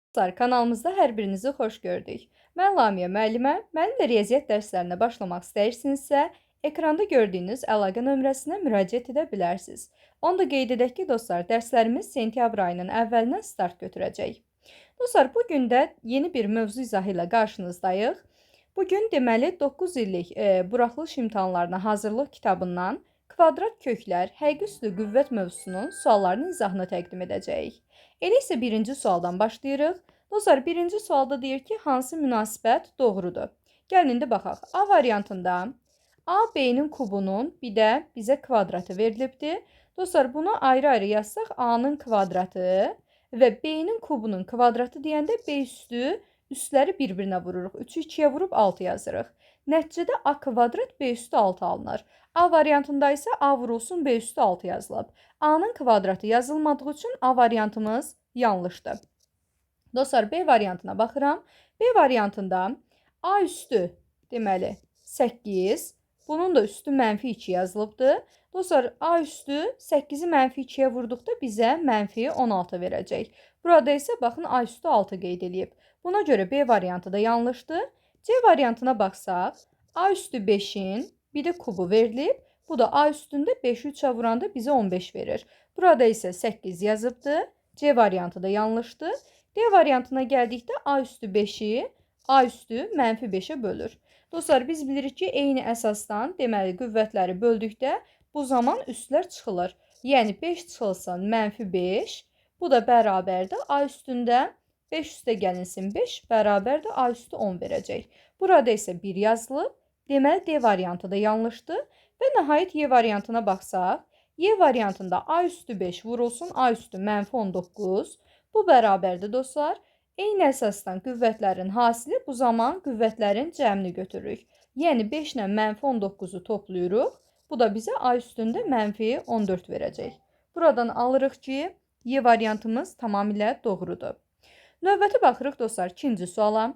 Dostlar, kanalımızda hər birinizi xoş gördük. Mən Lamiyə müəllimə. Mənimlə riyaziyyat dərslərinə başlamaq istəyirsinizsə, ekranda gördüyünüz əlaqə nömrəsinə müraciət edə bilərsiniz. Onu da qeyd edək ki, dostlar, dərslərimiz sentyabr ayının əvvəlindən start götürəcək. Dostlar, bu gün də yeni bir mövzu izahı ilə qarşınızdayıq. Bugün deməli 9 illik buraxılış imtahanlarına hazırlıq kitabından kvadrat köklər, həqiqi üslü qüvvət mövzusunun suallarının izahını təqdim edəcəyik. Elə isə birinci sualdan başlayırıq. Dostlar, birinci sualda deyir ki, hansı münasibət doğrudur? Gəlin indi baxaq. A variantında A B-nin kubunun bir də bizə kvadratı verilibdir. Dostlar, bunu ayrı-ayrı yazsaq A-nın kvadratı və B-nin kubunun kvadratı deyəndə B üstü üstləri bir-birinə vururuq. 3-ü 2-yə vurub 6 yazırıq. Nəticədə A kvadrat B üstü 6 alınır. A variantında isə A vurulsun B üstü 6 yazılıb. A-nın kvadratı yazılmadığı üçün A variantımız yanlışdır. Dostlar, B variantına baxıram. B variantında A üstü deməli 8, bunun da üstü mənfi 2 yazılıbdır. Dostlar, A üstü 8-i mənfi 2-yə vurduqda bizə mənfi 16 verəcək. Burada isə baxın A üstü 6 qeyd edilib. Buna görə B variantı da yanlışdır. C variantına baxsaq, A üstü 5-in bir də kubu verilib. Bu da A üstündə 5-i 3-ə vuranda bizə 15 verir. Burada isə 8 yazıbdır. C variantı da yanlışdır. D variantına gəldikdə A üstü 5-i A üstü mənfi 5-ə bölür. Dostlar, biz bilirik ki, eyni əsasdan deməli qüvvətləri böldükdə bu zaman üstlər çıxılır. Yəni 5 çıxılsın mənfi 5, bu da bərabərdir A üstündə 5 üstə gəlinsin 5, bərabər də A üstü 10 verəcək. Burada isə 1 yazılıb. Deməli, D variantı da yanlışdır. Və nəhayət Y variantına baxsaq, Y variantında A üstü 5 vurulsun A üstü mənfi 19. Bu bərabərdir, dostlar. Eyni əsasdan qüvvətlərin hasili bu zaman qüvvətlərin cəmini götürürük. Yəni 5 ilə mənfi 19-u toplayırıq. Bu da bizə A üstündə mənfi 14 verəcək. Buradan alırıq ki, Y variantımız tamamilə doğrudur. Növbəti baxırıq, dostlar, ikinci suala.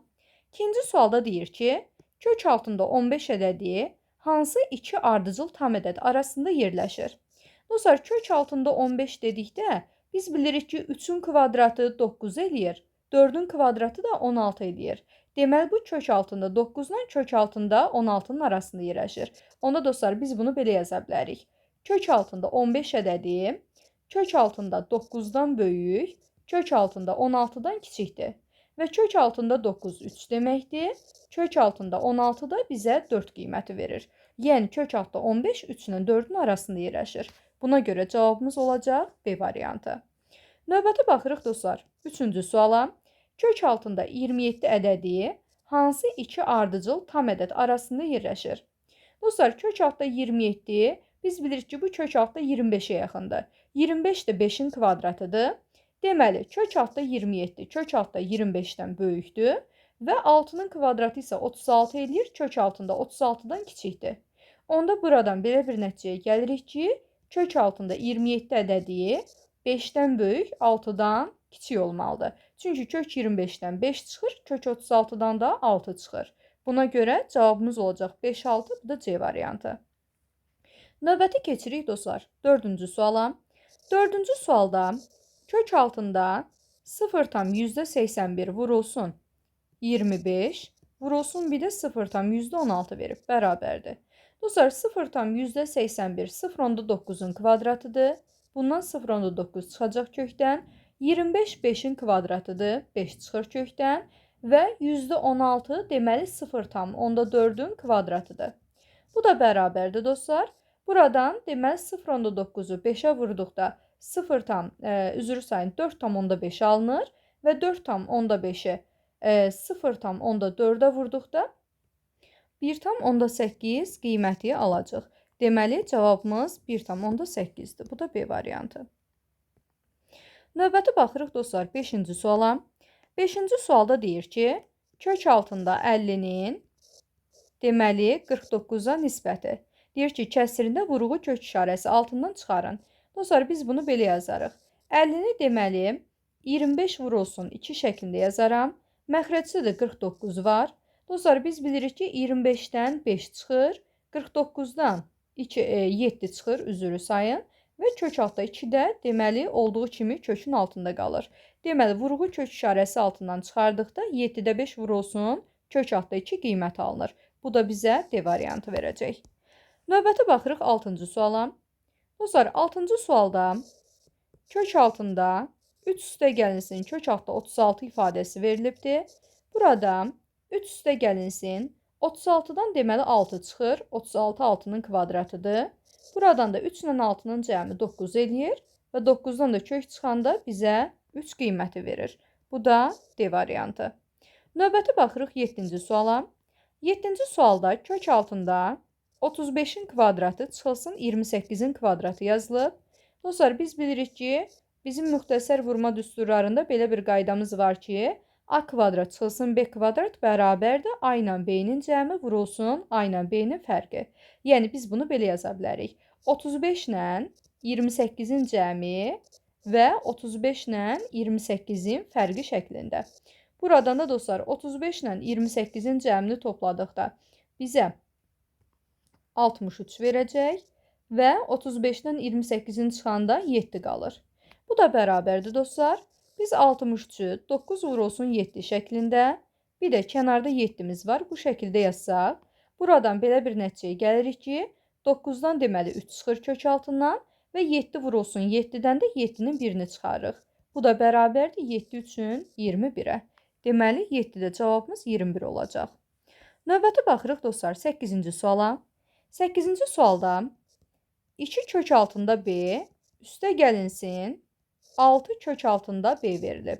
İkinci sualda deyir ki, kök altında 15 ədədi hansı iki ardıcıl tam ədəd arasında yerləşir? Dostlar, kök altında 15 dedikdə biz bilirik ki, 3-ün kvadratı 9 eləyir, 4-ün kvadratı da 16 eləyir. Deməli, bu kök altında 9-dan kök altında 16-nın arasında yerləşir. Onda dostlar, biz bunu belə yaza bilərik. Kök altında 15 ədədi, kök altında 9-dan böyük, kök altında 16-dan kiçikdir. Və kök altında 9 3 deməkdir. Kök altında 16 da bizə 4 qiyməti verir. Yəni kök altında 15 3 ilə 4-ün arasında yerləşir. Buna görə cavabımız olacaq B variantı. Növbəti baxırıq, dostlar, 3-cü suala. Kök altında 27 ədədi hansı iki ardıcıl tam ədəd arasında yerləşir? Dostlar, kök altında 27, biz bilirik ki, bu kök altında 25-ə yaxındır. 25 də 5-in kvadratıdır. Deməli, kök altında 27, kök altında 25-dən böyükdür və 6-nın kvadratı isə 36 eləyir, kök altında 36-dan kiçikdir. Onda buradan belə bir nəticəyə gəlirik ki, kök altında 27 ədədi 5-dən böyük, 6-dan kiçik olmalıdır. Çünki kök 25-dən 5 çıxır, kök 36-dan da 6 çıxır. Buna görə cavabımız olacaq 5, 6, bu da C variantı. Növbəti keçirik, dostlar, 4-cü suala. 4-cü sualda kök altında 0,81 vurulsun 25, vurulsun bir də 0,16 verib, bərabərdir. Dostlar, 0,81 0,9-un kvadratıdır. Bundan 0,9 çıxacaq kökdən. 25 5-in kvadratıdır, 5 çıxır kökdən. Və %16 deməli 0,4-ün kvadratıdır. Bu da bərabərdir, dostlar. Buradan deməli 0,9-u 5-ə vurduqda 4,5 alınır və 4,5-i 0,4-ə vurduqda 1,8 qiyməti alacaq. Deməli, cavabımız 1,8-dir. Bu da B variantı. Növbəti baxırıq, dostlar, 5-ci suala. 5-ci sualda deyir ki, kök altında 50-nin deməli 49-a nisbəti. Deyir ki, kəsirində vurğu kök işarəsi altından çıxarın. Dostlar, biz bunu belə yazarıq. 50-ni deməli 25 vurulsun 2 şəklində yazaram. Məxrəcdə də 49 var. Dostlar, biz bilirik ki, 25-dən 5 çıxır, 49-dan 7 çıxır, üzrü sayın və kök altda 2 də deməli olduğu kimi kökün altında qalır. Deməli, vurğu kök işarəsi altından çıxardıqda 7-də 5 vurulsun, kök altda 2 qiymət alınır. Bu da bizə D variantı verəcək. Növbəti baxırıq 6-cı suala. Dostlar, 6-cı sualda kök altında 3 üstə gəlinsin kök altda 36 ifadəsi verilibdir. Burada 3 üstə gəlinsin 36-dan deməli 6 çıxır. 36 6-nın kvadratıdır. Buradan da 3 ilə 6-nın cəmi 9 eləyir və 9-dan da kök çıxanda bizə 3 qiyməti verir. Bu da D variantı. Növbəti baxırıq 7-ci suala. 7-ci sualda kök altında 35-in kvadratı çıxılsın 28-in kvadratı yazılıb. Dostlar, biz bilirik ki, bizim müxtəsər vurma düsturlarında belə bir qaydamız var ki, A kvadrat çıxılsın B kvadrat bərabərdir A ilə B-nin cəmi vurulsun A ilə B-nin fərqi. Yəni, biz bunu belə yaza bilərik. 35 ilə 28-in cəmi və 35 ilə 28-in fərqi şəklində. Buradan da dostlar, 35 ilə 28-in cəmini topladıqda bizə 63 verəcək və 35-dən 28-in çıxanda 7 qalır. Bu da bərabərdir dostlar. Biz 63-ü 9 vurulsun 7 şəklində, bir də kənarda 7-miz var. Bu şəkildə yazsaq, buradan belə bir nəticəyə gəlirik ki, 9-dan deməli 3 çıxır kök altından və 7 vurulsun 7-dən də 7-nin birini çıxarırıq. Bu da bərabərdir 7 üçün 21-ə. Deməli, 7-də cavabımız 21 olacaq. Növbəti baxırıq dostlar 8-ci suala. 8-ci sualda 2 kök altında B üstə gəlinsin 6 kök altında B verilib.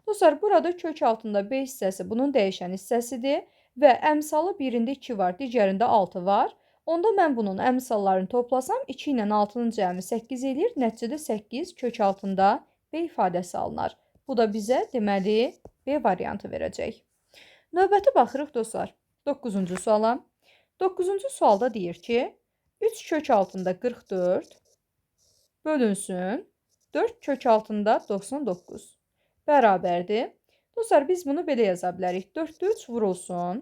Dostlar, burada kök altında B hissəsi bunun dəyişən hissəsidir və əmsalı birində 2 var, digərində 6 var. Onda mən bunun əmsallarını toplasam 2 ilə 6-nın cəmi 8 eləyir. Nəticədə 8 kök altında B ifadəsi alınır. Bu da bizə deməli B variantı verəcək. Növbəti baxırıq dostlar 9-cu suala. 9-cu sualda deyir ki, 3 kök altında 44 bölünsün 4 kök altında 99 bərabərdir. Dostlar, biz bunu belə yaza bilərik. 4-də 3 vurulsun.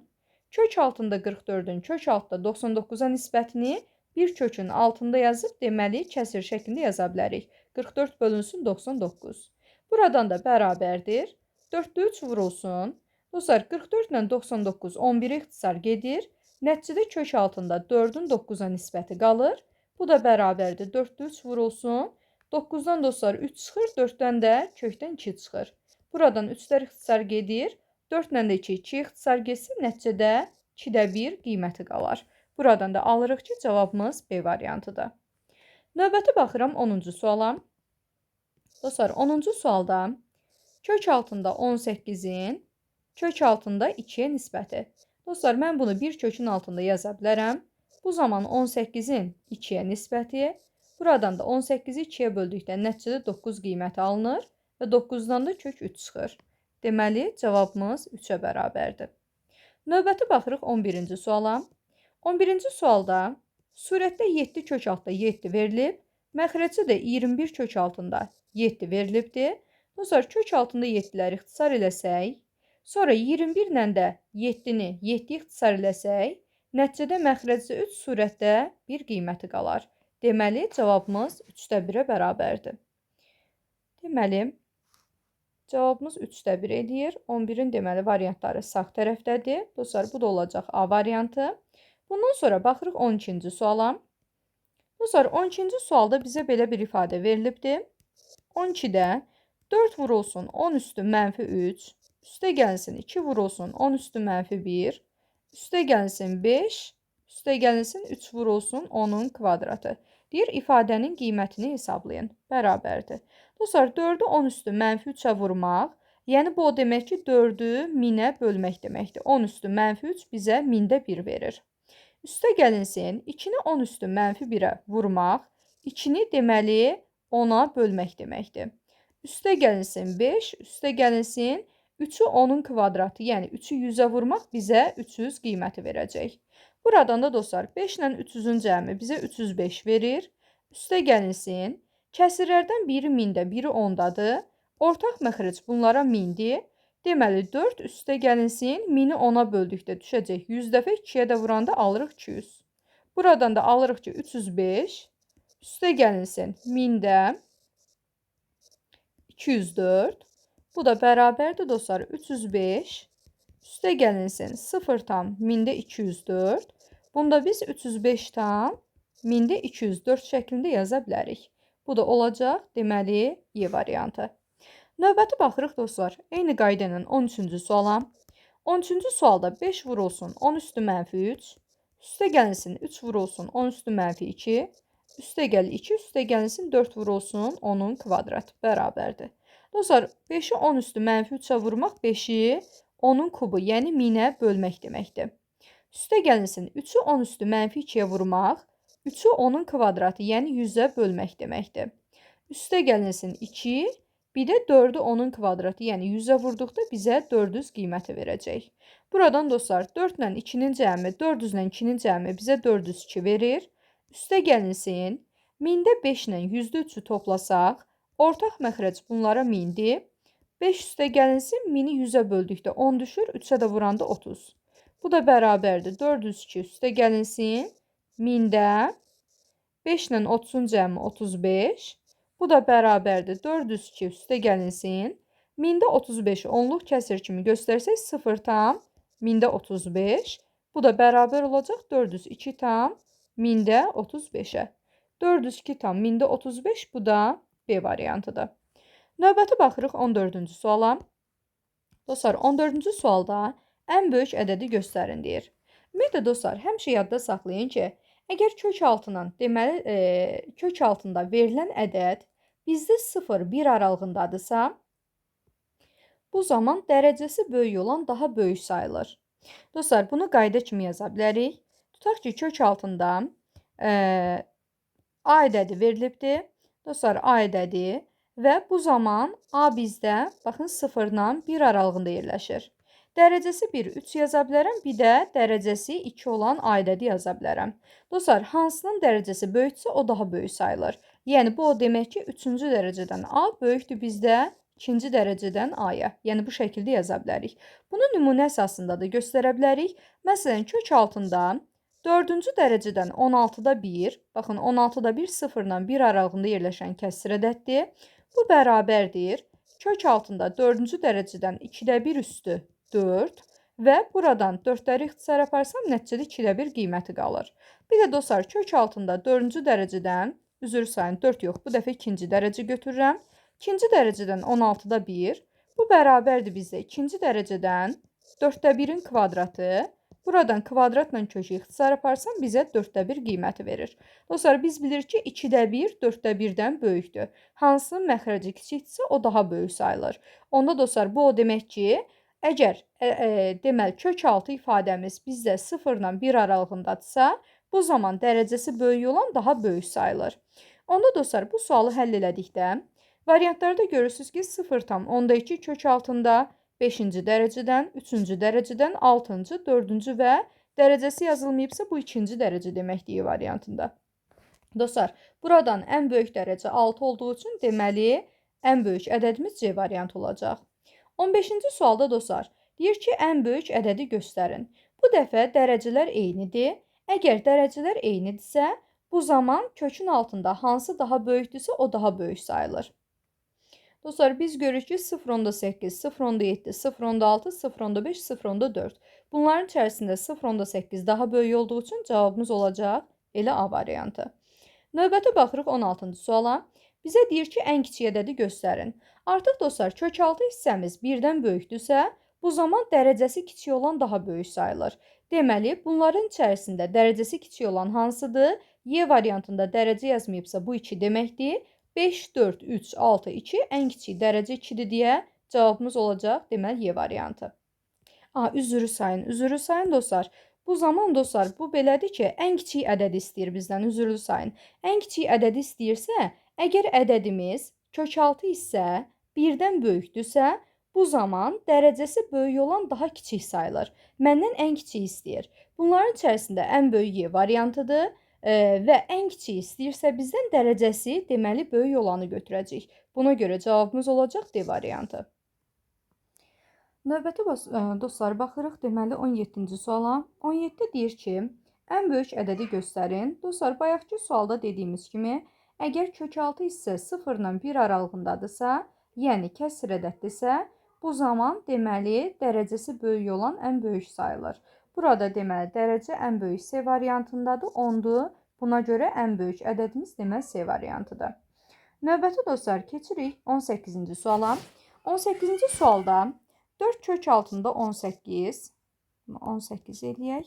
Kök altında 44-ün kök altında 99-a nisbətini bir kökün altında yazıb, deməli, kəsir şəklində yaza bilərik. 44 bölünsün 99. Buradan da bərabərdir. 4-də 3 vurulsun. Dostlar, 44 ilə 99 11-ə ixtisar gedir. Nəticədə kök altında 4-ün 9-a nisbəti qalır. Bu da bərabərdir. 4-də 3 vurulsun. 9-dan dostlar 3 çıxır, 4-dən də kökdən 2 çıxır. Buradan 3-lər ixtisar gedir. 4-lə də 2 ixtisar getsin. Nəticədə 2-də 1 qiyməti qalar. Buradan da alırıq ki, cavabımız B variantıdır. Növbəti baxıram 10-cu suala. Dostlar, 10-cu sualda kök altında 18-in kök altında 2-yə nisbəti. Dostlar, mən bunu bir kökün altında yaza bilərəm. Bu zaman 18-in 2-yə nisbəti. Buradan da 18-i 2-yə böldükdə nəticədə 9 qiyməti alınır və 9-dan da kök 3 çıxır. Deməli, cavabımız 3-ə bərabərdir. Növbəti baxırıq 11-ci suala. 11-ci sualda surətdə 7 kök altında 7 verilib, məxrəcdə də 21 kök altında 7 verilibdir. Dostlar, kök altında 7-ləri ixtisar eləsək, sonra 21 ilə də 7-ni 7 ixtisar eləsək, nəticədə məxrəcdə 3 surətdə bir qiyməti qalar. Deməli, cavabımız 3-də 1-ə bərabərdir. Deməli, cavabımız 3-də 1 edir. 11-in deməli variantları sağ tərəfdədir. Dostlar, bu da olacaq A variantı. Bundan sonra baxırıq 12-ci suala. Dostlar, 12-ci sualda bizə belə bir ifadə verilibdir. 12-də 4 vurulsun 10 üstü mənfi 3, üstə gəlsin 2 vurulsun 10 üstü mənfi 1, üstə gəlsin 5, üstə gəlsin 3 vurulsun 10-un kvadratı. Deyir, ifadənin qiymətini hesablayın. Bərabərdir. Dostlar, 4-ü 10 üstü mənfi 3-ə vurmaq, yəni bu o demək ki, 4-ü 1000-ə bölmək deməkdir. 10 üstü mənfi 3 bizə 1000-də 1 verir. Üstə gəlinsin, 2-ni 10 üstü mənfi 1-ə vurmaq, 2-ni deməli 10-a bölmək deməkdir. Üstə gəlinsin 5, üstə gəlinsin 3-ü 10-un kvadratı, yəni 3-ü 100-ə vurmaq bizə 300 qiyməti verəcək. Buradan da dostlar 5 ilə 300-ün cəmi bizə 305 verir. Üstə gəlinsin. Kəsirlərdən biri 1000-də, biri 10-dadır. Ortaq məxrəc bunlara 1000-dir. Deməli 4 üstə gəlinsin. 1000-i 10-a böldükdə düşəcək 100 dəfə 2-yə də vuranda alırıq 200. Buradan da alırıq ki 305 Üstə gəlinsin 1000-də 204. Bu da bərabərdir dostlar 305. Üstə gəlinsin 0 tam 1000-də 204. Bunda biz 305 tam 1000-də 204 şəklində yaza bilərik. Bu da olacaq, deməli, Y variantı. Növbəti baxırıq dostlar. Eyni qayda ilə 13-cü suala. 13-cü sualda 5 vurulsun 10 üstü mənfi 3. Üstə gəlinsin 3 vurulsun 10 üstü mənfi 2. Üstə gəl 2, üstə gəlinsin 4 vurulsun 10-un kvadratı bərabərdir. Dostlar, 5-i 10 üstü mənfi 3-ə vurmaq 5-i 10-un kubu, yəni 1000-ə bölmək deməkdir. Üstə gəlinsin 3-ü 10 üstü mənfi 2-yə vurmaq 3-ü 10-un kvadratı, yəni 100-ə bölmək deməkdir. Üstə gəlinsin 2, bir də 4-ü 10-un kvadratı, yəni 100-ə vurduqda bizə 400 qiyməti verəcək. Buradan dostlar 4 ilə 2-nin cəmi, 400 ilə 2-nin cəmi bizə 402 verir. Üstə gəlinsin 1000-də 5 ilə 100-də 3-ü toplasaq, ortaq məxrəc bunlara 1000-dir. 5 üstə gəlinsin 1000-i 100-ə böldükdə 10 düşür, 3-ə də vuranda 30. Bu da bərabərdir 402 üstə gəlinsin 1000-də 5 ilə 30-un cəmi 35. Bu da bərabərdir 402 üstə gəlinsin 1000-də 35-i onluq kəsir kimi göstərsək 0 tam 1000-də 35. Bu da bərabər olacaq 402 tam 1000-də 35-ə. 402 tam 1000-də 35, bu da B variantıdır. Növbəti baxırıq 14-cü suala. Dostlar, 14-cü sualda ən böyük ədədi göstərin deyir. Ümumiyyətlə dostlar, həmişə yadda saxlayın ki, əgər kök altından, deməli, kök altında verilən ədəd bizdə 0-1 aralığındadırsa, bu zaman dərəcəsi böyük olan daha böyük sayılır. Dostlar, bunu qayda kimi yaza bilərik. Tutaq ki, kök altında A ədədi verilibdir. Dostlar, A ədədi və bu zaman A bizdə, baxın, 0-la 1 aralığında yerləşir. Dərəcəsi 1, 3 yaza bilərəm, bir də dərəcəsi 2 olan A ədədi yaza bilərəm. Dostlar, hansının dərəcəsi böyüksə, o daha böyük sayılır. Yəni, bu o demək ki, 3-cü dərəcədən A böyükdür bizdə 2-ci dərəcədən A-ya. Yəni, bu şəkildə yaza bilərik. Bunu nümunə əsasında da göstərə bilərik. Məsələn, kök altında 4-cü dərəcədən 16-da 1, baxın 16-da 1 0-la 1 aralığında yerləşən kəsr ədəddir. Bu bərabərdir. Kök altında 4-cü dərəcədən 2-də 1 üstü 4 və buradan 4-ləri ixtisar aparsam, nəticədə 2-də 1 qiyməti qalır. Bir də dostlar, kök altında 4-cü dərəcədən, üzr sayın 4 yox, bu dəfə 2-ci dərəcə götürürəm. 2-ci dərəcədən 16-da 1, bu bərabərdir bizdə 2-ci dərəcədən 4-də 1-in kvadratı. Buradan kvadratla kökü ixtisar aparsam, bizə 4-də 1 qiyməti verir. Dostlar, biz bilirik ki, 2-də 1 4-də 1-dən böyükdür. Hansının məxrəci kiçikdirsə, o daha böyük sayılır. Onda dostlar, bu o demək ki, əgər deməli, kök altı ifadəmiz bizdə 0-la 1 aralığındadırsa, bu zaman dərəcəsi böyük olan daha böyük sayılır. Onda dostlar, bu sualı həll elədikdə, variantlarda görürsünüz ki, 0,2 kök altında 5-ci dərəcədən, 3-cü dərəcədən, 6-cı, 4-cü və dərəcəsi yazılmayıbsa, bu 2-ci dərəcə deməkdir variantında. Dostlar, buradan ən böyük dərəcə 6 olduğu üçün deməli, ən böyük ədədimiz C variantı olacaq. 15-ci sualda dostlar, deyir ki, ən böyük ədədi göstərin. Bu dəfə dərəcələr eynidir. Əgər dərəcələr eynidirsə, bu zaman kökün altında hansı daha böyükdürsə, o daha böyük sayılır. Dostlar, biz görürük ki, 0,8, 0,7, 0,6, 0,5, 0,4. Bunların içərisində 0,8 daha böyük olduğu üçün cavabımız olacaq elə A variantı. Növbəti baxırıq 16-cı suala. Bizə deyir ki, ən kiçik ədədi göstərin. Artıq dostlar, kök altı hissəmiz 1-dən böyükdürsə, bu zaman dərəcəsi kiçik olan daha böyük sayılır. Deməli, bunların içərisində dərəcəsi kiçik olan hansıdır? Y variantında dərəcə yazmayıbsa, bu 2 deməkdir. 5, 4, 3, 6, 2 ən kiçik dərəcə 2-dir deyə cavabımız olacaq, deməli, Y variantı. Üzrü sayın dostlar. Bu zaman dostlar, bu belədir ki, ən kiçik ədədi istəyir bizdən, üzrlü sayın. Ən kiçik ədədi istəyirsə, əgər ədədimiz kök altı isə 1-dən böyükdürsə, bu zaman dərəcəsi böyük olan daha kiçik sayılır. Məndən ən kiçik istəyir. Bunların içərisində ən böyük Y variantıdır. Və ən kiçik istəyirsə bizdən dərəcəsi deməli böyük olanı götürəcək. Buna görə cavabımız olacaq D variantı. Növbəti dostlar, baxırıq deməli 17-ci suala. 17 deyir ki, Ən böyük ədədi göstərin. Dostlar, bayaqki sualda dediyimiz kimi, əgər kökaltı hissə 0 ilə 1 aralığındadırsa, yəni kəsr ədəddirsə, bu zaman deməli dərəcəsi böyük olan ən böyük sayılır. Burada deməli dərəcə ən böyük C variantındadır, 10-dur. Buna görə ən böyük ədədimiz deməli C variantıdır. Növbəti dostlar, keçirik 18-ci suala. 18-ci sualda 4 kök altında 18, 18 eləyək.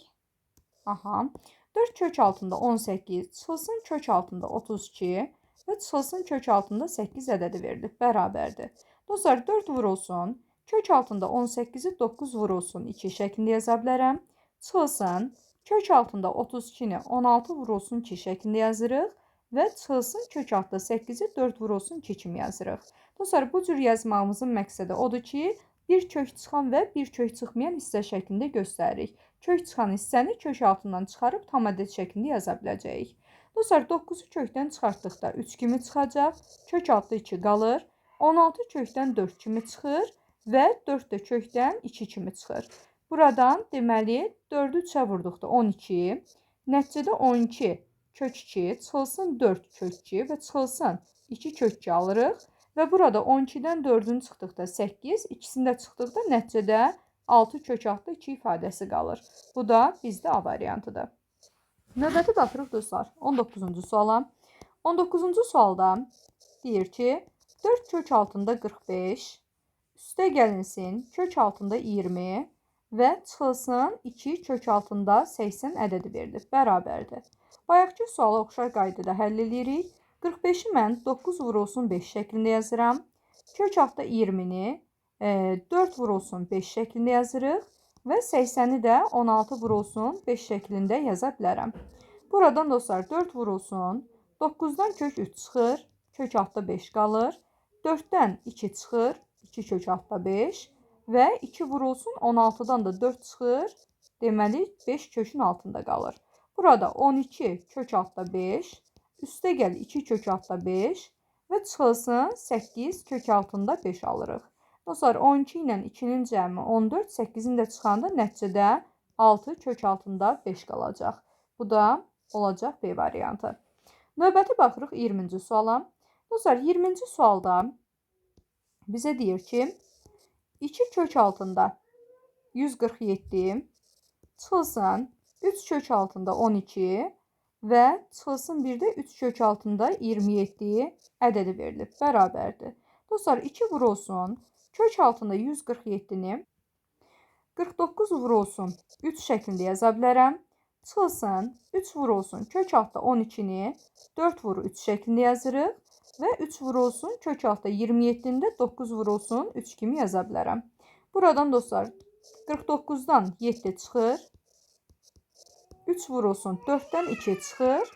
Aha. 4 kök altında 18 çıxılsın kök altında 32 və çıxılsın kök altında 8 ədədi verilib. Bərabərdir. Dostlar, 4 vurulsun. Kök altında 18-i 9 vurulsun 2 şəklində yaza bilərəm. Çıxılsın. Kök altında 32-ni 16 vurulsun 2 şəklində yazırıq. Və çıxılsın kök altında 8-i 4 vurulsun 2 kimi yazırıq. Dostlar, bu cür yazmağımızın məqsədi odur ki, bir kök çıxan və bir kök çıxmayan hissə şəklində göstəririk. Kök çıxan hissəni kök altından çıxarıb tam ədəd şəklində yaza biləcəyik. Dostlar, 9-u kökdən çıxartdıqda 3 kimi çıxacaq, kök altda 2 qalır. 16 kökdən 4 kimi çıxır və 4 də kökdən 2 kimi çıxır. Buradan deməli 4-ü 3-ə vurduqda 12, nəticədə 12 kök 2, çıxılsın 4 kök 2 və çıxılsın 2 kök 2 alırıq. Və burada 12-dən 4-ün çıxdıqda 8, ikisini də çıxdıqda nəticədə 6 kök altda 2 ifadəsi qalır. Bu da bizdə A variantıdır. Növbəti baxırıq dostlar 19-cu suala. 19-cu sualda deyir ki, 4 kök altında 45, üstə gəlinsin kök altında 20 və çıxılsın 2 kök altında 80 ədədi verilir. Bərabərdir. Bayaqki suala oxşar qaydada həll edirik. 45-i mən 9 vurulsun 5 şəklində yazıram. Kök altda 20-ni 4 vurulsun 5 şəklində yazırıq və 80-i də 16 vurulsun 5 şəklində yaza bilərəm. Buradan dostlar 4 vurulsun, 9-dan kök 3 çıxır, kök altda 5 qalır. 4-dən 2 çıxır, 2 kök altda 5 və 2 vurulsun 16-dan da 4 çıxır, deməli 5 kökün altında qalır. Burada 12 kök altda 5, üstə gəl 2 kök altda 5 və çıxılsın 8 kök altında 5 alırıq. Dostlar, 12 ilə 2-nin cəmi 14, 8-in də çıxanda nəticədə 6 kök altında 5 qalacaq. Bu da olacaq B variantı. Növbəti baxırıq 20-ci suala. Dostlar, 20-ci sualda bizə deyir ki, 2 kök altında 147, çıxılsın 3 kök altında 12 və çıxılsın bir də 3 kök altında 27 ədədi verilib. Bərabərdir. Dostlar, 2 vurulsun. Kök altında 147-ni 49 vurulsun 3 şəklində yaza bilərəm. Çıxılsın 3 vurulsun kök altda 12-ni 4 vuru 3 şəklində yazırıq. Və 3 vurulsun kök altda 27-ni də 9 vurulsun 3 kimi yaza bilərəm. Buradan dostlar 49-dan 7 çıxır. 3 vurulsun 4-dən 2 çıxır.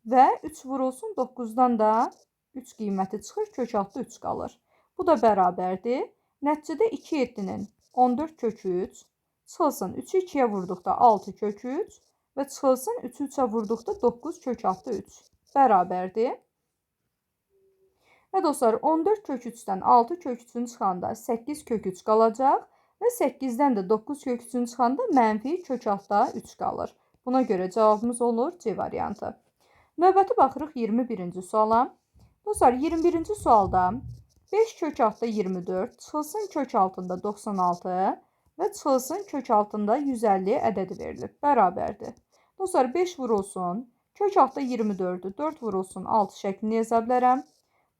Və 3 vurulsun 9-dan da 3 qiyməti çıxır. Kök altda 3 qalır. Bu da bərabərdir. Nəticədə 2 7-nin 14 kök 3, çıxılsın 3-ü 2-yə vurduqda 6 kök 3 və çıxılsın 3-ü 3-ə vurduqda 9 kök altda 3 bərabərdir. Və dostlar, 14 kök 3-dən 6 kök 3-ün çıxanda 8 kök 3 qalacaq və 8-dən də 9 kök 3-ün çıxanda mənfi kök altda 3 qalır. Buna görə cavabımız olur C variantı. Növbəti baxırıq 21-ci suala. Dostlar, 21-ci sualda 5 kök altda 24, çıxılsın kök altında 96 və çıxılsın kök altında 150 ədədi verilib. Bərabərdir. Dostlar, 5 vurulsun, kök altda 24-dür, 4 vurulsun 6 şəklində yaza bilərəm.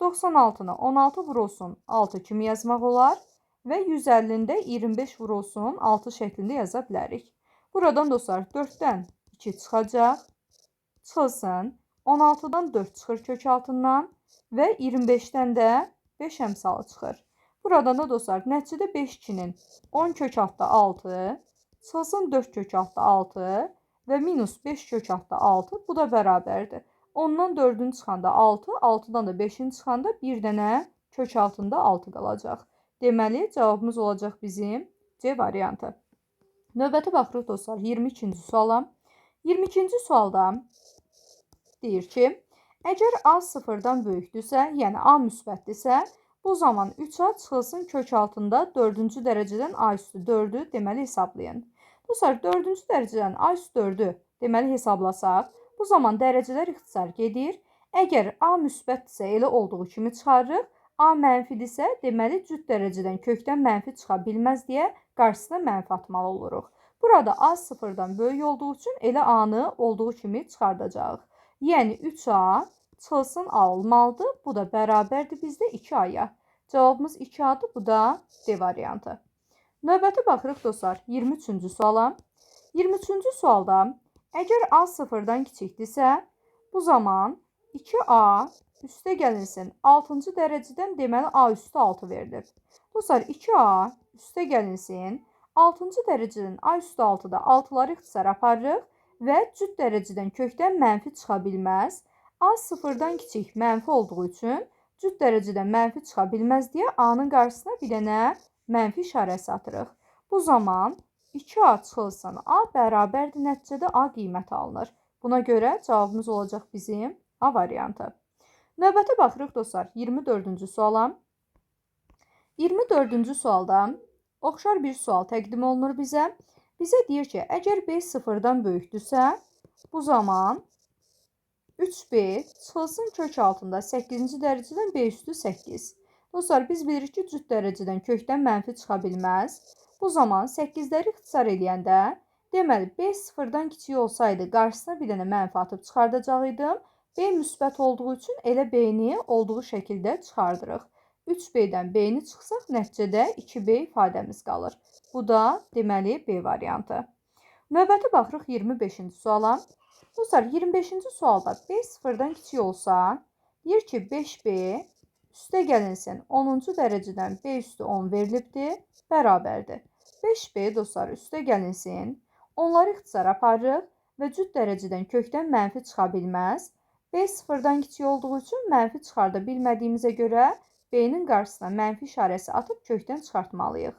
96-nı 16 vurulsun 6 kimi yazmaq olar və 150-ni də 25 vurulsun 6 şəklində yaza bilərik. Buradan dostlar 4-dən 2 çıxacaq, çıxılsın, 16-dan 4 çıxır kök altından və 25-dən də 5 əmsalı çıxır. Buradan da dostlar, nəticədə 5 2-nin 10 kök altda 6, çıxılsın 4 kök altda 6 və minus 5 kök altda 6, bu da bərabərdir. 10-dan 4-ün çıxanda 6, 6-dan da 5-in çıxanda bir dənə kök altında 6 qalacaq. Deməli, cavabımız olacaq bizim C variantı. Növbəti baxırıq dostlar 22-ci suala. 22-ci sualda deyir ki, əgər A sıfırdan böyükdürsə, yəni A müsbətdirsə, bu zaman 3A çıxılsın kök altında 4-cü dərəcədən A üstü 4-ü deməli hesablayın. Dostlar, 4-cü dərəcədən A üstü 4-ü deməli hesablasaq, bu zaman dərəcələr ixtisar gedir. Əgər A müsbətdirsə elə olduğu kimi çıxarırıq, A mənfidirsə, deməli cüt dərəcədən kökdən mənfi çıxa bilməz deyə qarşısına mənfi atmalı oluruq. Burada A sıfırdan böyük olduğu üçün elə A-nı olduğu kimi çıxardacağıq. Yəni 3A çıxılsın A olmalıdır. Bu da bərabərdir bizdə 2A-ya. Cavabımız 2A-dır. Bu da D variantı. Növbəti baxırıq dostlar 23-cü suala. 23-cü sualda əgər A sıfırdan kiçikdirsə, bu zaman 2A üstə gəlinsin 6-cı dərəcədən deməli A üstü 6 verilir. Dostlar 2A üstə gəlinsin 6-cı dərəcədən A üstü 6-da 6-ları ixtisar aparırıq və cüt dərəcədən kökdən mənfi çıxa bilməz. A sıfırdan kiçik mənfi olduğu üçün cüt dərəcədən mənfi çıxa bilməz deyə A-nın qarşısına bir dənə mənfi işarəsi atırıq. Bu zaman 2A çıxılsın A bərabərdir, nəticədə A qiyməti alınır. Buna görə cavabımız olacaq bizim A variantı. Növbətə baxırıq dostlar 24-cü suala. 24-cü sualda oxşar bir sual təqdim olunur bizə. Bizə deyir ki, əgər B sıfırdan böyükdürsə, bu zaman 3B çıxılsın kök altında 8-ci dərəcədən B üstü 8. Dostlar, biz bilirik ki, cüt dərəcədən kökdən mənfi çıxa bilməz. Bu zaman 8-ləri ixtisar eləyəndə, deməli, B sıfırdan kiçik olsaydı, qarşısına bir dənə mənfi atıb çıxardacaqydım. B müsbət olduğu üçün elə B-ni olduğu şəkildə çıxardırıq. 3B-dən B-ni çıxsaq, nəticədə 2B ifadəmiz qalır. Bu da, deməli, B variantı. Növbəti baxırıq 25-ci suala. Dostlar, 25-ci sualda B sıfırdan kiçik olsa, deyir ki, 5B üstə gəlinsin 10-cu dərəcədən B üstü 10 verilibdir, bərabərdir. 5B dostlar üstə gəlinsin, onları ixtisar aparırıq və cüt dərəcədən kökdən mənfi çıxa bilməz. B sıfırdan kiçik olduğu üçün mənfi çıxarda bilmədiyimizə görə B-nin qarşısına mənfi işarəsi atıb kökdən çıxartmalıyıq.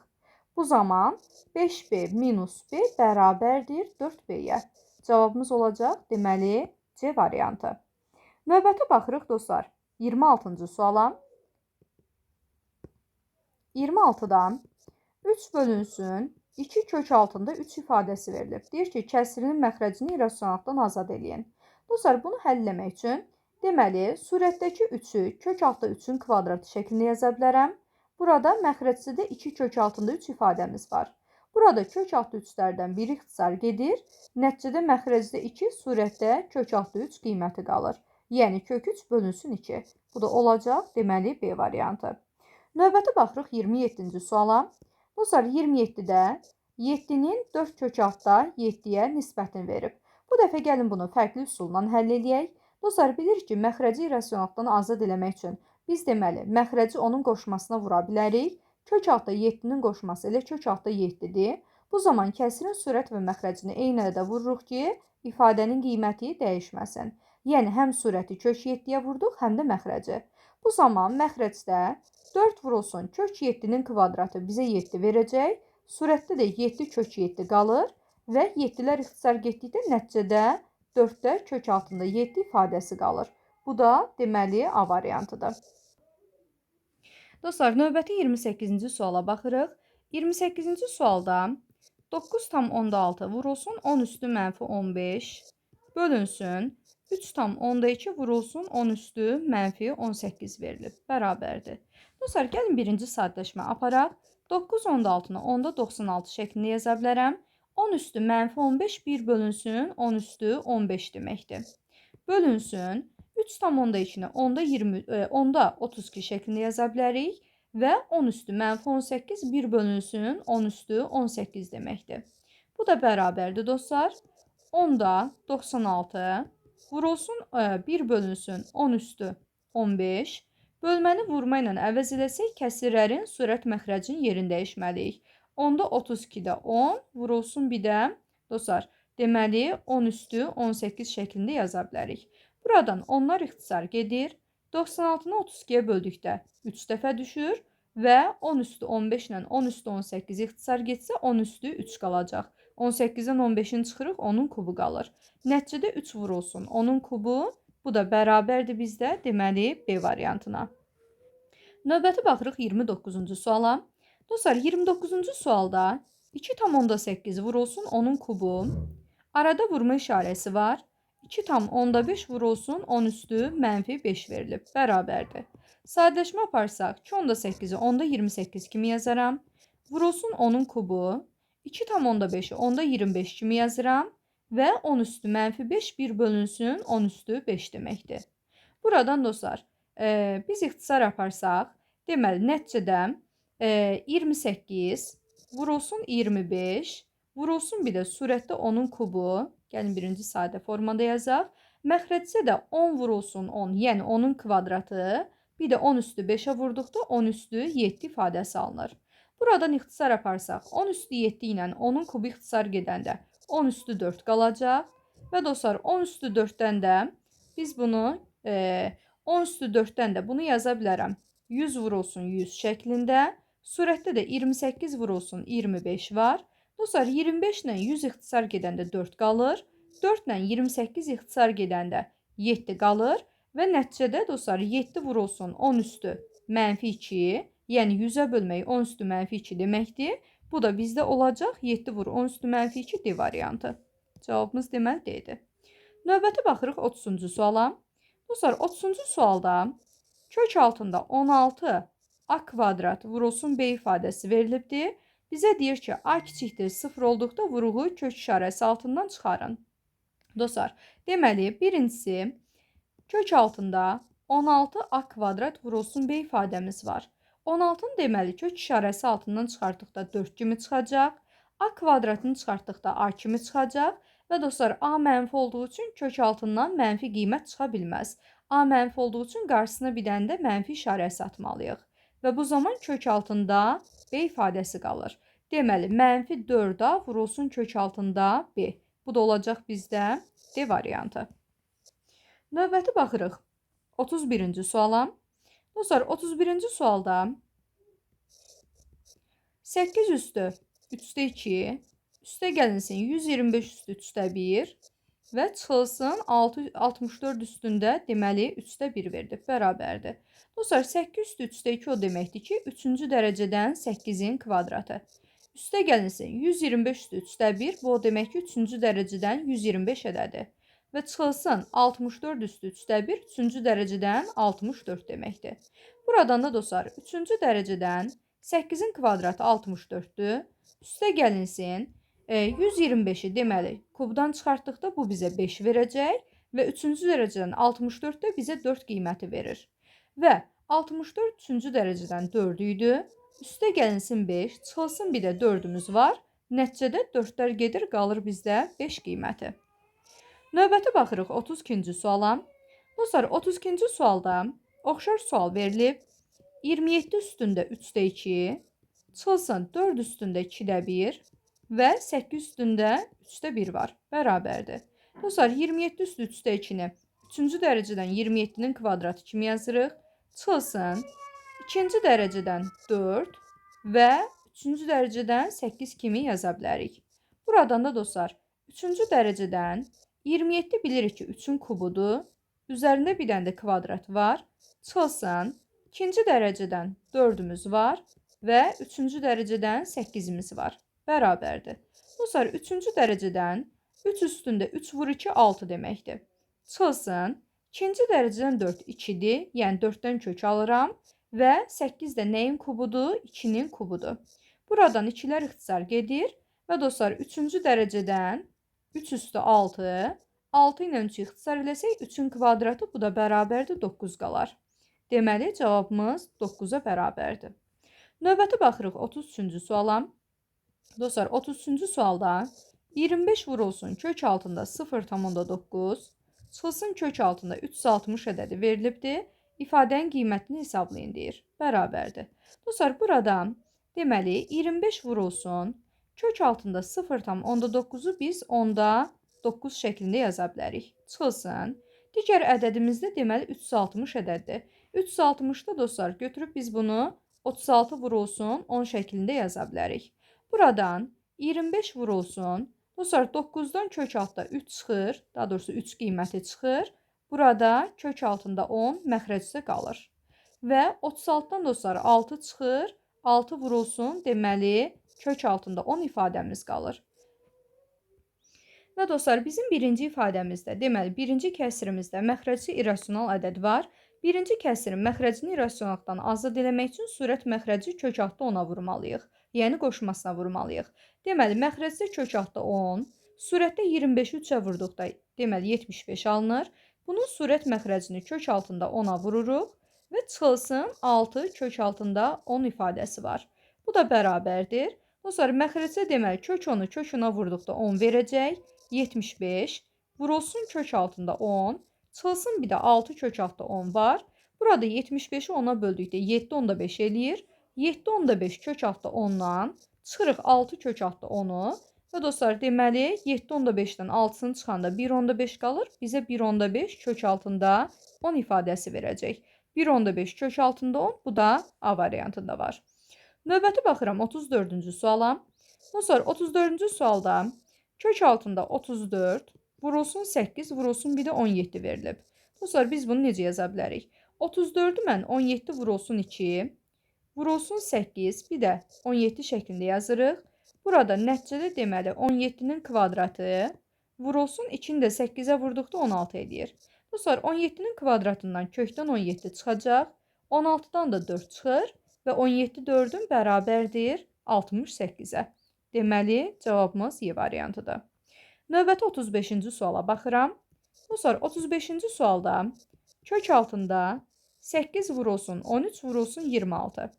Bu zaman 5B minus B bərabərdir 4B-yə. Cavabımız olacaq, deməli, C variantı. Növbəti baxırıq dostlar 26-cı suala. 26-dan 3 bölünsün 2 kök altında 3 ifadəsi verilib. Deyir ki, kəsirinin məxrəcini irrasionallıqdan azad eləyin. Dostlar, bunu həll etmək üçün deməli, surətdəki 3-ü kök altında 3-ün kvadratı şəklində yaza bilərəm. Burada məxrəcdə 2 kök altında 3 ifadəmiz var. Burada kök altı 3-lərdən biri ixtisar gedir. Nəticədə məxrəcdə 2, surətdə kök altı 3 qiyməti qalır. Yəni kök 3 bölünsün 2. Bu da olacaq, deməli, B variantı. Növbəti baxırıq 27-ci suala. Dostlar, 27-də 7-nin 4 kök altda 7-yə nisbətini verib. Bu dəfə gəlin bunu fərqli üsulla həll edək. Dostlar, bilirik ki, məxrəci irrasionallıqdan azad eləmək üçün biz deməli, məxrəci onun qoşmasına vura bilərik. Kök altda 7-nin qoşması elə kök altda 7-dir. Bu zaman kəsirin surət və məxrəcini eyni ədədə vururuq ki, ifadənin qiyməti dəyişməsin. Yəni, həm surəti kök 7-yə vurduq, həm də məxrəci. Bu zaman məxrəcdə 4 vurulsun kök 7-nin kvadratı bizə 7 verəcək. Surətdə də 7 kök 7 qalır və 7-lər ixtisar getdikdə nəticədə 4-də kök altında 7 ifadəsi qalır. Bu da deməli A variantıdır. Dostlar, növbəti 28-ci suala baxırıq. 28-ci sualda 9,6 vurulsun 10 üstü mənfi 15 bölünsün 3,2 vurulsun 10 üstü mənfi 18 verilib. Bərabərdir. Dostlar, gəlin birinci sadələşmə aparaq. 9,6-nı 10-da 96 şəklində yaza bilərəm. 10 üstü mənfi 15 1 bölünsün 10 üstü 15 deməkdir. Bölünsün 3,2-ni 10-da 32 şəklində yaza bilərik və 10 üstü mənfi 18 1 bölünsün 10 üstü 18 deməkdir. Bu da bərabərdir dostlar. 10-da 96 vurulsun 1 bölünsün 10 üstü 15. Bölməni vurma ilə əvəz eləsək, kəsirlərin surət məxrəcinin yerini dəyişməliyik. 10-da 32-də 10 vurulsun bir də dostlar, deməli 10 üstü 18 şəklində yaza bilərik. Buradan onlar ixtisar gedir. 96-nı 32-yə böldükdə 3 dəfə düşür və 10 üstü 15 ilə 10 üstü 18 ixtisar getsə 10 üstü 3 qalacaq. 18-dən 15-ini çıxırıq, onun kubu qalır. Nəticədə 3 vurulsun, onun kubu, bu da bərabərdir bizdə, deməli B variantına. Növbəti baxırıq 29-cu suala. Dostlar, 29-cu sualda 2,8 vurulsun, onun kubu Arada vurma işarəsi var. 2,5 vurulsun 10 üstü -5 verilib. Bərabərdir. Sadələşmə aparsaq 2,8-i 10,28 kimi yazaram. Vurulsun 10-un kubu. 2,5-i 10,25 kimi yazıram. Və 10 üstü -5 1 bölünsün 10 üstü 5 deməkdir. Buradan dostlar, biz ixtisar aparsaq, deməli, nəticədə 28 vurulsun 25, vurulsun bir də surətdə 10-un kubu, gəlin birinci sadə formada yazaq. Məxrəcdə də 10 vurulsun 10, yəni 10-un kvadratı, bir də 10 üstü 5-ə vurduqda 10 üstü 7 ifadəsi alınır. Buradan ixtisar aparsaq, 10 üstü 7 ilə 10-un kubu ixtisar gedəndə 10 üstü 4 qalacaq. Və dostlar, 10 üstü 4-dən də biz bunu 10 üstü 4-dən də bunu yaza bilərəm. 100 vurulsun 100 şəklində. Surətdə də 28 vurulsun 25 var. Dostlar, 25 ilə 100 ixtisar gedəndə 4 qalır. 4 ilə 28 ixtisar gedəndə 7 qalır. Və nəticədə dostlar, 7 vurulsun 10 üstü -2, yəni 100-ə bölmək 10 üstü -2 deməkdir. Bu da bizdə olacaq 7 vur 10 üstü -2 D variantı. Cavabımız deməli D-dir. Növbəti baxırıq 30-cu suala. Dostlar, 30-cu sualda kök altında 16 a kvadrat vurulsun b ifadəsi verilibdir. Bizə deyir ki, a kiçikdir 0 olduqda vuruğu kök işarəsi altından çıxarın. Dostlar, deməli, birincisi kök altında 16 a kvadrat vurulsun b ifadəmiz var. 16-nı deməli kök işarəsi altından çıxartdıqda 4 kimi çıxacaq. A kvadratını çıxartdıqda a kimi çıxacaq. Və dostlar, a mənfi olduğu üçün kök altından mənfi qiymət çıxa bilməz. A mənfi olduğu üçün qarşısına bir dənə də mənfi işarəsi atmalıyıq. Və bu zaman kök altında b ifadəsi qalır. Deməli, -4a vurulsun kök altında b. Bu da olacaq bizdə D variantı. Növbəti baxırıq 31-ci suala. Dostlar, 31-ci sualda 8 üstü 3-də 2, üstə gəlinsin 125 üstü 3-də 1 və çıxılsın 64 üstündə deməli 3-də 1 verilib. Bərabərdir. Dostlar, 8 üstü 3-də 2 o deməkdir ki, 3-cü dərəcədən 8-in kvadratı. Üstə gəlinsin 125 üstü 3-də 1, bu o demək ki, 3-cü dərəcədən 125 ədədir. Və çıxılsın 64 üstü 3-də 1, 3-cü dərəcədən 64 deməkdir. Buradan da dostlar, 3-cü dərəcədən 8-in kvadratı 64-dür. Üstə gəlinsin 125-i deməli kubdan çıxartdıqda bu bizə 5 verəcək və 3-cü dərəcədən 64 də bizə 4 qiyməti verir. Və 64 3-cü dərəcədən 4 idi. Üstə gəlinsin 5, çıxılsın bir də 4-ümüz var. Nəticədə 4-lər gedir, qalır bizdə 5 qiyməti. Növbəti baxırıq 32-ci suala. Dostlar, 32-ci sualda oxşar sual verilib. 27 üstündə 3-də 2, çıxılsın 4 üstündə 2-də 1 və 8 üstündə 3-də 1 var. Bərabərdir. Dostlar, 27 üstü 3-də 2-ni 3-cü dərəcədən 27-nin kvadratı kimi yazırıq. Çıxılsın 2-ci dərəcədən 4 və 3-cü dərəcədən 8 kimi yaza bilərik. Buradan da dostlar, 3-cü dərəcədən 27 bilirik ki, 3-ün kubudur. Üzərində bir dənə də kvadrat var. Çıxılsın 2-ci dərəcədən 4-ümüz var və 3-cü dərəcədən 8-imiz var. Bərabərdir. Dostlar, 3-cü dərəcədən 3 üstündə 3 vur 2, 6 deməkdir. Çıxılsın 2-ci dərəcədən 4, 2-dir. Yəni 4-dən kök alıram və 8 də nəyin kubudur? 2-nin kubudur. Buradan 2-lər ixtisar gedir və dostlar, 3-cü dərəcədən 3 üstü 6, 6 ilə 3-ü ixtisar eləsək, 3-ün kvadratı, bu da bərabərdir, 9 qalar. Deməli, cavabımız 9-a bərabərdir. Növbəti baxırıq 33-cü suala. Dostlar, 33-cü sualda 25 vurulsun kök altında 0,9, çıxılsın kök altında 360 ədədi verilibdir. İfadənin qiymətini hesablayın deyir. Bərabərdir. Dostlar, buradan deməli 25 vurulsun kök altında 0,9-u biz 10-da 9 şəklində yaza bilərik. Çıxılsın. Digər ədədimizdə deməli 360 ədəddir. 360-da dostlar götürüb biz bunu 36 vurulsun 10 şəklində yaza bilərik. Buradan 25 vurulsun. Dostlar, 9-dan kök altında 3 çıxır. Daha doğrusu 3 qiyməti çıxır. Burada kök altında 10 məxrəcdə qalır. Və 36-dan dostlar 6 çıxır. 6 vurulsun. Deməli, kök altında 10 ifadəmiz qalır. Və dostlar, bizim birinci ifadəmizdə, deməli, birinci kəsirimizdə məxrəci irrasional ədəd var. Birinci kəsirin məxrəcini irrasionallıqdan azad eləmək üçün surət məxrəci kök altı 10-a vurmalıyıq. Yəni qoşmasına vurmalıyıq. Deməli, məxrəcdə kök altı 10, surətdə 25-i 3-ə vurduqda, deməli, 75 alınır. Bunun surət məxrəcini kök altında 10-a vururuq və çıxılsın 6 kök altında 10 ifadəsi var. Bu da bərabərdir. Dostlar, məxrəcdə deməli, kök 10-u kök 10-a vurduqda 10 verəcək. 75, vurulsun kök altında 10, çıxılsın bir də 6 kök altında 10 var. Burada 75-i 10-a böldükdə 7 onda 5 eləyir. 7 onda 5 kök altında 10-dan çıxırıq 6 kök altında 10-u. Və dostlar, deməli 7 onda 5-dən 6-sını çıxanda 1 onda 5 qalır. Bizə 1 onda 5 kök altında 10 ifadəsi verəcək. 1 onda 5 kök altında 10, bu da A variantında var. Növbəti baxıram 34-cü suala. Dostlar, 34-cü sualda kök altında 34, vurulsun 8, vurulsun bir də 17 verilib. Dostlar, biz bunu necə yaza bilərik? 34-ü mən 17 vurulsun 2, vurulsun 8, bir də 17 şəklində yazırıq. Burada nəticədə deməli 17-nin kvadratı vurulsun 2-ni də 8-ə vurduqda 16 edir. Dostlar, 17-nin kvadratından kökdən 17 çıxacaq, 16-dan da 4 çıxır və 17 4-ün bərabərdir 68-ə. Deməli, cavabımız Y variantıdır. Növbəti 35-ci suala baxıram. Dostlar, 35-ci sualda kök altında 8 vurulsun 13 vurulsun 26.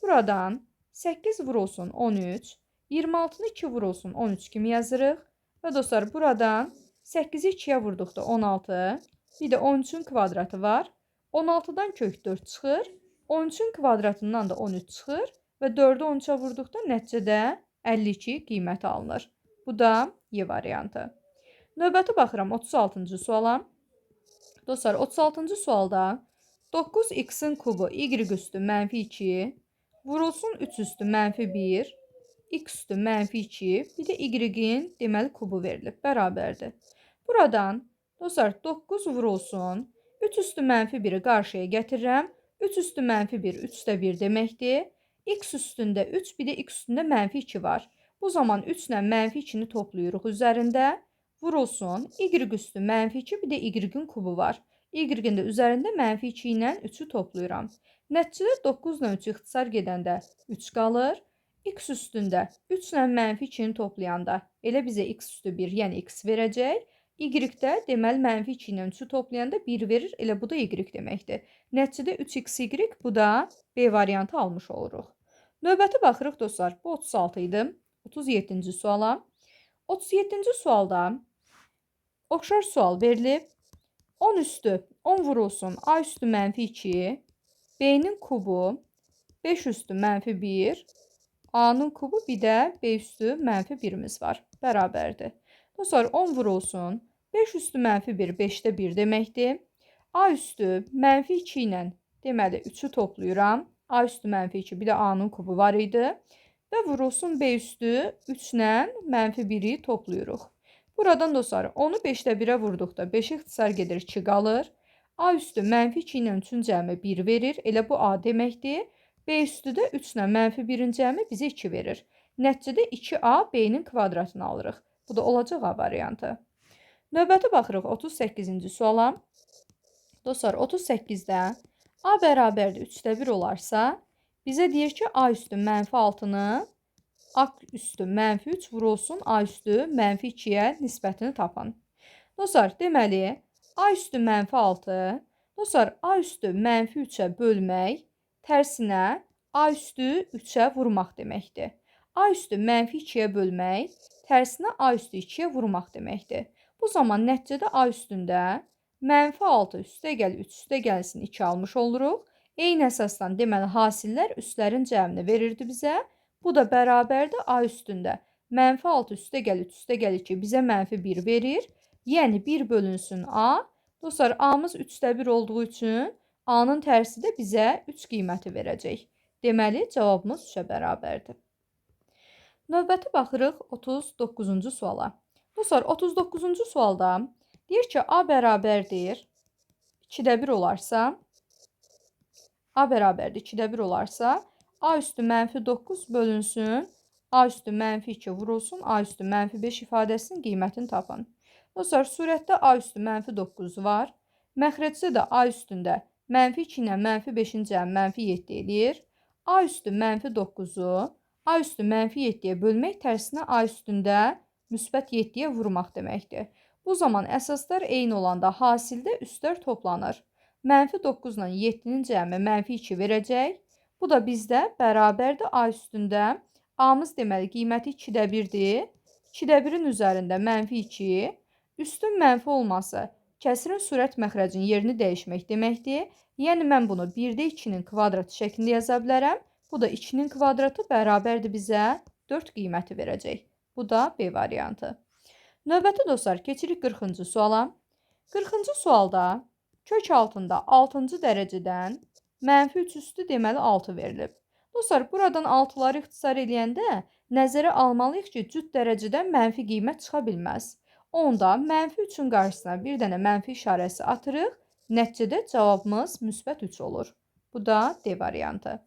Buradan 8 vurulsun 13, 26-nı 2 vurulsun 13 kimi yazırıq. Və dostlar, buradan 8-i 2-yə vurduqda 16, bir də 13-ün kvadratı var. 16-dan kök 4 çıxır, 13-ün kvadratından da 13 çıxır və 4-ü 13-ə vurduqda nəticədə 52 qiyməti alınır. Bu da Y variantı. Növbəti baxıram 36-cı suala. Dostlar, 36-cı sualda 9x-in kubu y üstü mənfi 2, vurulsun 3 üstü mənfi 1, x üstü mənfi 2, bir də y-in deməli kubu verilib. Bərabərdir. Buradan dostlar 9 vurulsun 3 üstü mənfi 1-i qarşıya gətirirəm. 3 üstü mənfi 1, 3 üstə 1 deməkdir. X üstündə 3, bir də x üstündə mənfi 2 var. Bu zaman 3 ilə mənfi 2-ni toplayırıq üzərində. Vurulsun, y üstü mənfi 2, bir də y-in kubu var. Y-in də üzərində mənfi 2 ilə 3-ü toplayıram. Nəticədə 9 ilə 3 ixtisar gedəndə 3 qalır. X üstündə 3 ilə mənfi 2-ni toplayanda elə bizə x üstü 1, yəni x verəcək. Y-də deməli mənfi 2 ilə 3-ü toplayanda 1 verir, elə bu da y deməkdir. Nəticədə 3xy, bu da B variantı almış oluruq. Növbəti baxırıq dostlar, bu 36 idi. 37-ci suala. 37-ci sualda oxşar sual verilib. 10 üstü 10 vurulsun A üstü mənfi 2, B-nin kubu 5 üstü mənfi 1, A-nın kubu, bir də B üstü mənfi 1-imiz var. Bərabərdir. Dostlar, 10 vurulsun 5 üstü mənfi 1, 5-də 1 deməkdir. A üstü mənfi 2 ilə deməli 3-ü toplayıram. A üstü mənfi 2, bir də A-nın kubu var idi. Və vurulsun B üstü 3 ilə mənfi 1-i toplayırıq. Buradan dostlar, onu 5-də 1-ə vurduqda 5 ixtisar gedir, 2 qalır. A üstü mənfi 2 ilə 3-ün cəmi 1 verir. Elə bu A deməkdir. B üstü də 3 ilə mənfi 1-in cəmi bizə 2 verir. Nəticədə 2A B-nin kvadratını alırıq. Bu da olacaq A variantı. Növbəti baxırıq 38-ci suala. Dostlar, 38-də A bərabərdir 3-də 1 olarsa, bizə deyir ki, A üstü mənfi 6-nı A üstü mənfi 3 vurulsun A üstü mənfi 2-yə nisbətini tapın. Dostlar, deməli, A üstü mənfi 6, dostlar, A üstü mənfi 3-ə bölmək, tərsinə A üstü 3-ə vurmaq deməkdir. A üstü mənfi 2-yə bölmək, tərsinə A üstü 2-yə vurmaq deməkdir. Bu zaman nəticədə A üstündə mənfi 6 üstə gəl 3 üstə gəlsin 2 almış oluruq. Eyni əsasdan deməli hasillər üstlərin cəmini verirdi bizə. Bu da bərabərdir A üstündə. Mənfi 6 üstə gəl 3 üstə gəl 2 bizə mənfi 1 verir. Yəni 1 bölünsün A. Dostlar, A'mız 3-də 1 olduğu üçün A-nın tərsi də bizə 3 qiyməti verəcək. Deməli, cavabımız 3-ə bərabərdir. Növbəti baxırıq 39-cu suala. Dostlar, 39-cu sualda deyir ki, A bərabərdir 2-də 1 olarsa, A bərabərdir 2-də 1 olarsa, A üstü mənfi 9 bölünsün A üstü mənfi 2 vurulsun, A üstü mənfi 5 ifadəsinin qiymətini tapın. Dostlar, surətdə A üstü mənfi 9 var. Məxrəcdə də A üstündə mənfi 2 ilə mənfi 5-in cəmi mənfi 7 eləyir. A üstü mənfi 9-u A üstü mənfi 7-yə bölmək tərsinə A üstündə müsbət 7-yə vurmaq deməkdir. Bu zaman əsaslar eyni olanda hasildə üstlər toplanır. Mənfi 9 ilə 7-nin cəmi mənfi 2 verəcək. Bu da bizdə bərabərdir A üstündə. A-mız deməli qiyməti 2-də 1-dir. 2-də 1-in üzərində mənfi 2. Üstün mənfi olması kəsirin surət məxrəcinin yerini dəyişmək deməkdir. Yəni mən bunu 1-də 2-nin kvadratı şəklində yaza bilərəm. Bu da 2-nin kvadratı bərabərdir bizə 4 qiyməti verəcək. Bu da B variantı. Növbəti dostlar, keçirik 40-cı suala. 40-cı sualda kök altında 6-cı dərəcədən mənfi 3 üstü deməli 6 verilib. Dostlar, buradan 6-ları ixtisar eləyəndə nəzərə almalıyıq ki, cüt dərəcədən mənfi qiymət çıxa bilməz. Onda mənfi 3-ün qarşısına bir dənə mənfi işarəsi atırıq. Nəticədə cavabımız müsbət 3 olur. Bu da D variantı.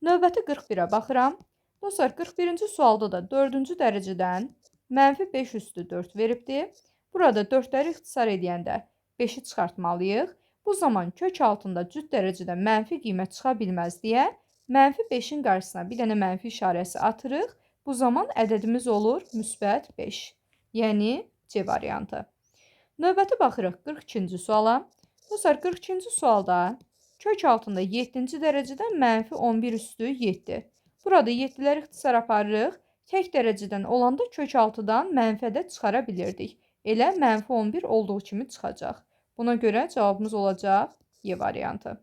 Növbəti 41-ə baxıram. Dostlar, 41-ci sualda da 4-cü dərəcədən mənfi 5 üstü 4 veribdir. Burada 4-ləri ixtisar edəndə 5-i çıxartmalıyıq. Bu zaman kök altında cüt dərəcədə mənfi qiymət çıxa bilməz deyə mənfi 5-in qarşısına bir dənə mənfi işarəsi atırıq. Bu zaman ədədimiz olur müsbət 5. Yəni C variantı. Növbəti baxırıq 42-ci suala. Dostlar, 42-ci sualda kök altında 7-ci dərəcədən mənfi 11 üstü 7. Burada 7-ləri ixtisar aparırıq. Tək dərəcədən olanda kök altıdan mənfi ədəd çıxara bilirdik. Elə mənfi 11 olduğu kimi çıxacaq. Buna görə cavabımız olacaq Y variantı.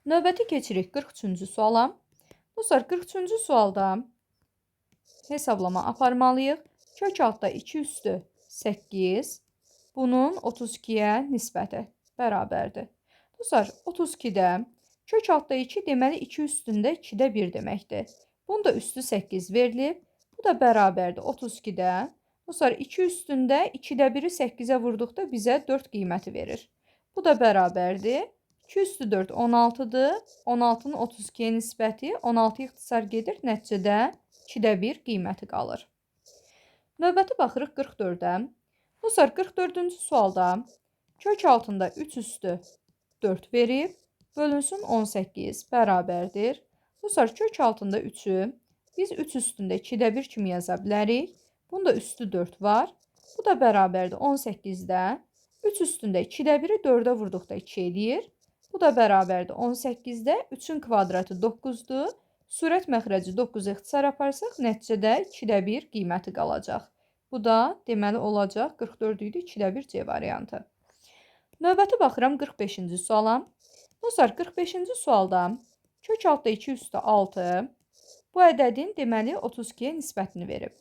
Növbəti keçirik 43-cü suala. Dostlar, 43-cü sualda hesablama aparmalıyıq. Kök altda 2 üstü 8, bunun 32-yə nisbəti bərabərdir. Dostlar, 32-də kök altda 2 deməli 2 üstündə 2-də 1 deməkdir. Bunun da üstü 8 verilib. Bu da bərabərdir 32-də. Dostlar, 2 üstündə 2-də 1-i 8-ə vurduqda bizə 4 qiyməti verir. Bu da bərabərdir. 2 üstü 4 16-dır. 16-nın 32-yə nisbəti 16 ixtisar gedir. Nəticədə 2-də 1 qiyməti qalır. Növbəti baxırıq 44-ə. Dostlar, 44-cü sualda kök altında 3 üstü 4 verib. Bölünsün 18 bərabərdir. Dostlar, kök altında 3-ü biz 3 üstündə 2-də 1 kimi yaza bilərik. Bunda üstü 4 var. Bu da bərabərdir 18-də. 3 üstündə 2-də 1-i 4-ə vurduqda 2 eləyir. Bu da bərabərdir 18-də. 3-ün kvadratı 9-dur. Surət məxrəci 9-u ixtisar aparsaq, nəticədə 2-də 1 qiyməti qalacaq. Bu da deməli olacaq 44 idi, 2-də 1 C variantı. Növbəti baxıram 45-ci suala. Dostlar, 45-ci sualda kök altda 2 üstü 6 bu ədədin deməli 32-yə nisbətini verib.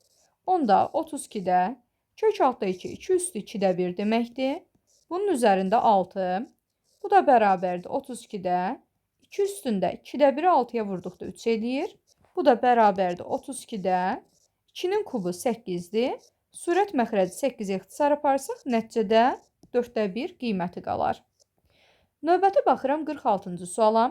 Onda 32-də kök altda 2, 2 üstü 2-də 1 deməkdir. Bunun üzərində 6. Bu da bərabərdir 32-də. 2 üstündə 2-də 1-i 6-ya vurduqda 3 eləyir. Bu da bərabərdir 32-də. 2-nin kubu 8-dir. Surət məxrəci 8-i ixtisar aparsaq, nəticədə 4-də 1 qiyməti qalar. Növbəti baxıram 46-cı suala.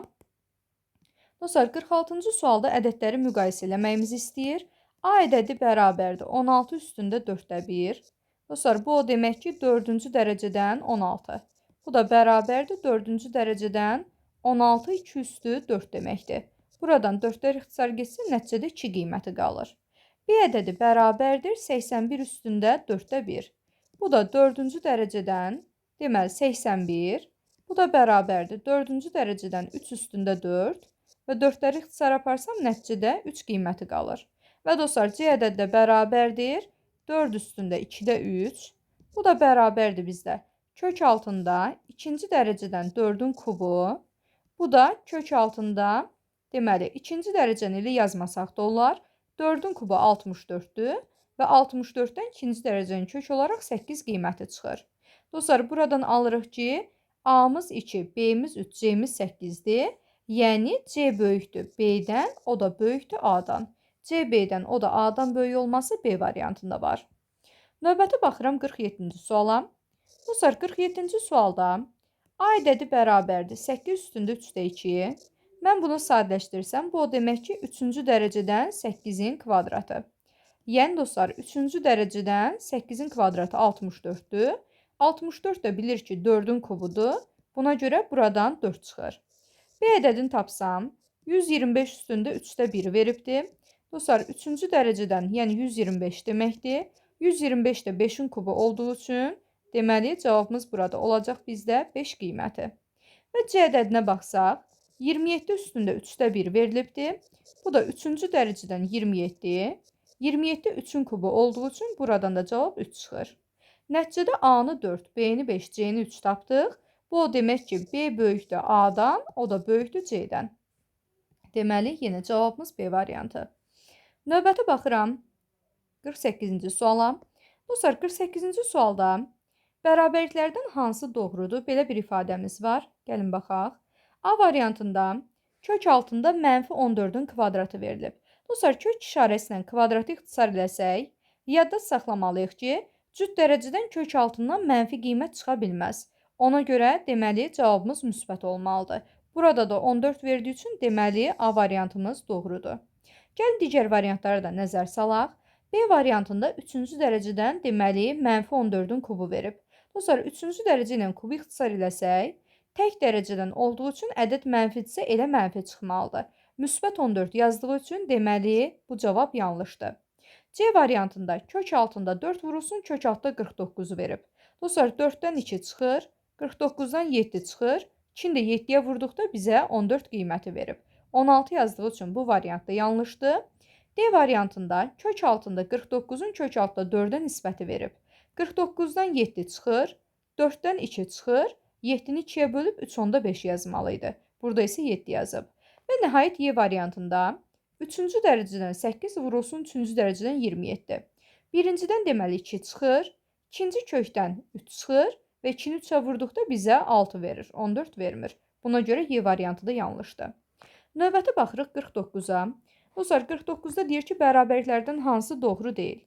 Dostlar, 46-cı sualda ədədləri müqayisə eləməyimizi istəyir. A ədədi bərabərdir 16 üstündə 4-də 1. Dostlar, bu o demək ki, 4-cü dərəcədən 16. Bu da bərabərdir 4-cü dərəcədən 16 2 üstü 4 deməkdir. Buradan 4-lər ixtisar getsin, nəticədə 2 qiyməti qalır. B ədədi bərabərdir 81 üstündə 4-də 1. Bu da 4-cü dərəcədən, deməli 81. Bu da bərabərdir 4-cü dərəcədən 3 üstündə 4 və 4-ləri ixtisar aparsam, nəticədə 3 qiyməti qalır. Və dostlar, C ədədi də bərabərdir 4 üstündə 2-də 3. Bu da bərabərdir bizdə kök altında 2-ci dərəcədən 4-ün kubu. Bu da kök altında, deməli, 2-ci dərəcəni ilə yazmasaq da olar. 4-ün kubu 64-dür və 64-dən 2-ci dərəcənin kök olaraq 8 qiyməti çıxır. Dostlar, buradan alırıq ki, A-mız 2, B-miz 3, C-miz 8-dir. Yəni, C böyükdür B-dən, o da böyükdür A-dan. C B-dən, o da A-dan böyük olması B variantında var. Növbəti baxıram 47-ci suala. Dostlar, 47-ci sualda A ədədi bərabərdir 8 üstündə 3-də 2. Mən bunu sadələşdirsəm, bu o demək ki, 3-cü dərəcədən 8-in kvadratı. Yəni dostlar, 3-cü dərəcədən 8-in kvadratı 64-dür. 64 də bilir ki, 4-ün kubudur. Buna görə buradan 4 çıxır. B ədədini tapsam, 125 üstündə 3-də 1 veribdir. Dostlar, 3-cü dərəcədən, yəni 125 deməkdir. 125 də 5-in kubu olduğu üçün, deməli, cavabımız burada olacaq bizdə 5 qiyməti. Və C ədədinə baxsaq, 27 üstündə 3-də 1 verilibdir. Bu da 3-cü dərəcədən 27. 27 3-ün kubu olduğu üçün buradan da cavab 3 çıxır. Nəticədə A-nı 4, B-ni 5, C-ni 3 tapdıq. Bu o demək ki, B böyükdür A-dan, o da böyükdür C-dən. Deməli, yenə cavabımız B variantı. Növbəti baxıram 48-ci suala. Dostlar, 48-ci sualda bərabərliklərdən hansı doğrudur? Belə bir ifadəmiz var. Gəlin baxaq. A variantında kök altında mənfi 14-ün kvadratı verilib. Dostlar, kök işarəsi ilə kvadratı ixtisar eləsək, yadda saxlamalıyıq ki, cüt dərəcədən kök altından mənfi qiymət çıxa bilməz. Ona görə deməli cavabımız müsbət olmalıdır. Burada da 14 verdiyi üçün deməli A variantımız doğrudur. Gəlin digər variantlara da nəzər salaq. B variantında 3-cü dərəcədən deməli mənfi 14-ün kubu verib. Dostlar, 3-cü dərəcə ilə kubu ixtisar eləsək, tək dərəcədən olduğu üçün ədəd mənfidirsə elə mənfi çıxmalıdır. Müsbət 14 yazdığı üçün deməli bu cavab yanlışdır. C variantında kök altında 4 vurulsun, kök altda 49-u verib. Dostlar, 4-dən 2 çıxır, 49-dan 7 çıxır. 2-ni də 7-yə vurduqda bizə 14 qiyməti verib. 16 yazdığı üçün bu variantda yanlışdır. D variantında kök altında 49-un kök altda 4-ə nisbəti verib. 49-dan 7 çıxır, 4-dən 2 çıxır. 7-ni 2-yə bölüb 3/5 yazmalıydı. Burada isə 7 yazıb. Və nəhayət Y variantında 3-cü dərəcədən 8 vurulsun 3-cü dərəcədən 27. Birincidən deməli 2 çıxır, ikinci kökdən 3 çıxır və 2-ni 3-ə vurduqda bizə 6 verir, 14 vermir. Buna görə Y variantı da yanlışdır. Növbəti baxırıq 49-a. Dostlar, 49-da deyir ki, bərabərliklərdən hansı doğru deyil?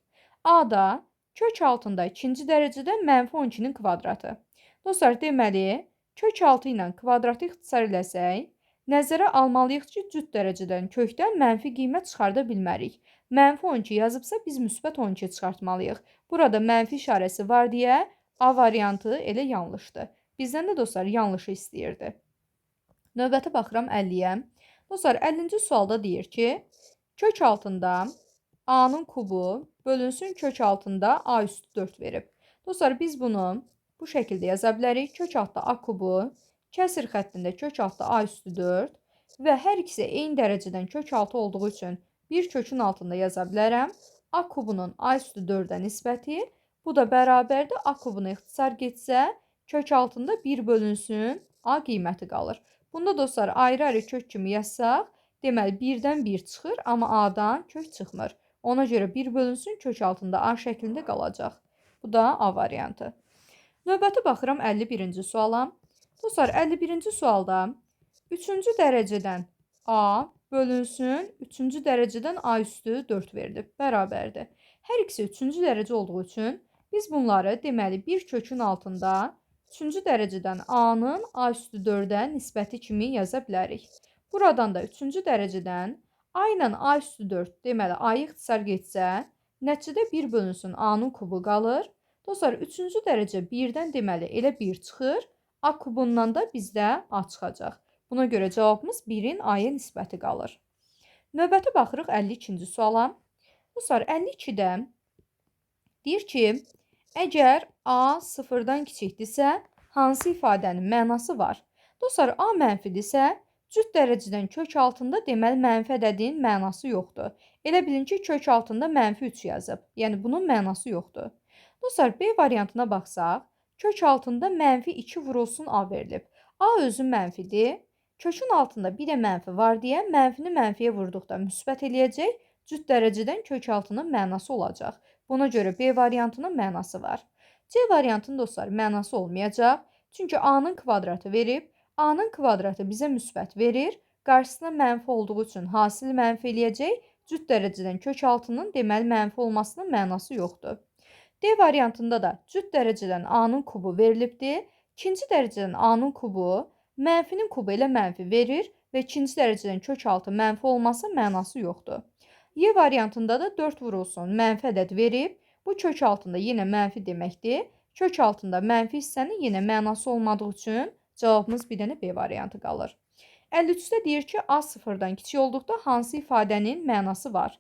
A-da kök altında 2-ci dərəcədə mənfi 12-nin kvadratı. Dostlar, deməli, kök 6 ilə kvadratı ixtisar eləsək, nəzərə almalıyıq ki, cüt dərəcədən kökdən mənfi qiymət çıxarda bilmərik. Mənfi 12 yazıbsa, biz müsbət 12 çıxartmalıyıq. Burada mənfi işarəsi var deyə A variantı elə yanlışdır. Bizdən də dostlar, yanlışı istəyirdi. Növbəti baxıram 50-yə. Dostlar, 50-ci sualda deyir ki, kök altında A-nın kubu bölünsün kök altında A üstü 4 verib. Dostlar, biz bunu bu şəkildə yaza bilərik. Kök altda A kubu, kəsir xəttində kök altda A üstü 4 və hər ikisi eyni dərəcədən kök altı olduğu üçün bir kökün altında yaza bilərəm. A kubunun A üstü 4-ə nisbəti, bu da bərabərdir. A kubunu ixtisar getsə, kök altında 1 bölünsün A qiyməti qalır. Bunda dostlar, ayrı-ayrı kök kimi yazsaq, deməli 1-dən 1 çıxır, amma A-dan kök çıxmır. Ona görə 1 bölünsün kök altında A şəklində qalacaq. Bu da A variantı. Növbəti baxıram 51-ci suala. Dostlar, 51-ci sualda 3-cü dərəcədən A bölünsün 3-cü dərəcədən A üstü 4 verilib. Bərabərdir. Hər ikisi 3-cü dərəcə olduğu üçün biz bunları deməli bir kökün altında 3-cü dərəcədən A-nın A üstü 4-ə nisbəti kimi yaza bilərik. Buradan da 3-cü dərəcədən A ilə A üstü 4 deməli A-yı ixtisar getsə, nəticədə 1 bölünsün A-nın kubu qalır. Dostlar, 3-cü dərəcə 1-dən deməli elə 1 çıxır. A kubundan da bizdə A çıxacaq. Buna görə cavabımız 1-in A-ya nisbəti qalır. Növbəti baxırıq 52-ci suala. Dostlar, 52-də deyir ki, əgər A 0-dan kiçikdirsə, hansı ifadənin mənası var? Dostlar, A mənfidirsə, cüt dərəcədən kök altında deməli mənfi ədədin mənası yoxdur. Elə bilin ki, kök altında mənfi 3 yazıb. Yəni, bunun mənası yoxdur. Dostlar, B variantına baxsaq, kök altında mənfi 2 vurulsun A verilib. A özü mənfidir. Kökün altında bir də mənfi var deyə mənfini mənfiyə vurduqda müsbət eləyəcək, cüt dərəcədən kök altının mənası olacaq. Buna görə B variantının mənası var. C variantının dostlar mənası olmayacaq. Çünki A-nın kvadratı verib. A-nın kvadratı bizə müsbət verir. Qarşısına mənfi olduğu üçün hasili mənfi eləyəcək. Cüt dərəcədən kök altının deməli mənfi olmasının mənası yoxdur. D variantında da cüt dərəcədən A-nın kubu verilibdir. İkinci dərəcədən A-nın kubu mənfinin kubu ilə mənfi verir. və ikinci dərəcədən kök altı mənfi olması mənası yoxdur. Y variantında da 4 vurulsun mənfi ədəd verib, bu kök altında yenə mənfi deməkdir. Kök altında mənfi hissənin yenə mənası olmadığı üçün cavabımız bir dənə B variantı qalır. 53-də deyir ki, A sıfırdan kiçik olduqda hansı ifadənin mənası var?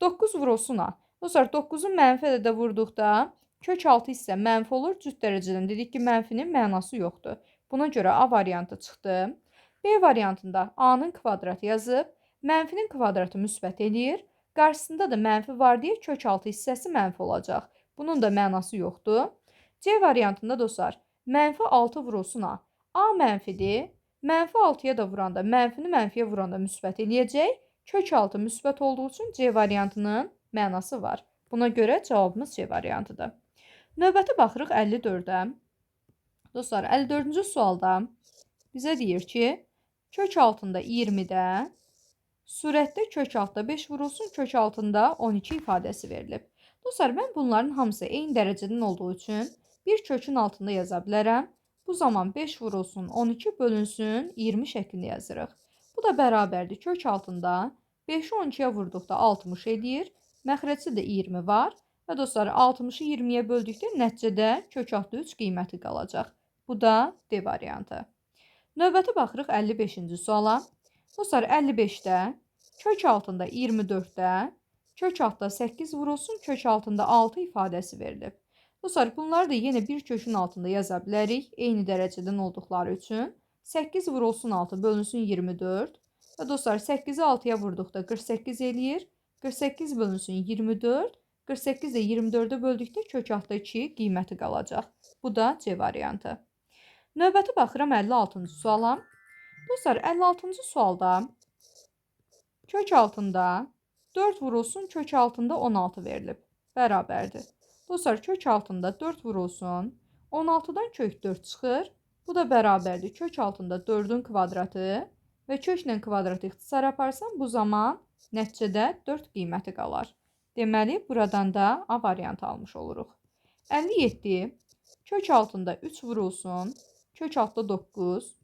9 vurulsun A. Dostlar, 9-u mənfi ədədə vurduqda kök altı hissə mənfi olur. Cüt dərəcədən dedik ki, mənfinin mənası yoxdur. Buna görə A variantı çıxdı. B variantında A-nın kvadratı yazıb, mənfinin kvadratı müsbət eləyir. Qarşısında da mənfi var deyə kök altı hissəsi mənfi olacaq. Bunun da mənası yoxdur. C variantında dostlar, mənfi 6 vurulsun A. A mənfidir. Mənfi 6-ya da vuranda, mənfini mənfiyə vuranda müsbət eləyəcək. Kök altı müsbət olduğu üçün C variantının mənası var. Buna görə cavabımız C variantıdır. Növbəti baxırıq 54-ə. Dostlar, 54-cü sualda bizə deyir ki, kök altında 20-də, surətdə kök altında 5 vurulsun, kök altında 12 ifadəsi verilib. Dostlar, mən bunların hamısı eyni dərəcədən olduğu üçün bir kökün altında yaza bilərəm. Bu zaman 5 vurulsun 12 bölünsün 20 şəklində yazırıq. Bu da bərabərdir. Kök altında 5-i 12-yə vurduqda 60 edir. Məxrəcdə də 20 var. Və dostlar, 60-ı 20-yə böldükdə nəticədə kök altı 3 qiyməti qalacaq. Bu da D variantı. Növbəti baxırıq 55-ci suala. Dostlar, 55-də, kök altında 24-də, kök altında 8 vurulsun, kök altında 6 ifadəsi verilib. Dostlar, bunları da yenə bir kökün altında yaza bilərik. Eyni dərəcədən olduqları üçün. 8 vurulsun 6 bölünsün 24. Və dostlar, 8-i 6-ya vurduqda 48 eləyir. 48 bölünsün 24. 48 də 24-ə böldükdə kök altında 2 qiyməti qalacaq. Bu da C variantı. Növbəti baxıram 56-cı suala. Dostlar, 56-cı sualda kök altında 4 vurulsun, kök altında 16 verilib. Bərabərdir. Dostlar, kök altında 4 vurulsun, 16-dan kök 4 çıxır. Bu da bərabərdir. Kök altında 4-ün kvadratı və köklə kvadratı ixtisar aparsam, bu zaman nəticədə 4 qiyməti qalar. Deməli, buradan da A variantı almış oluruq. 57, kök altında 3 vurulsun, kök altında 9.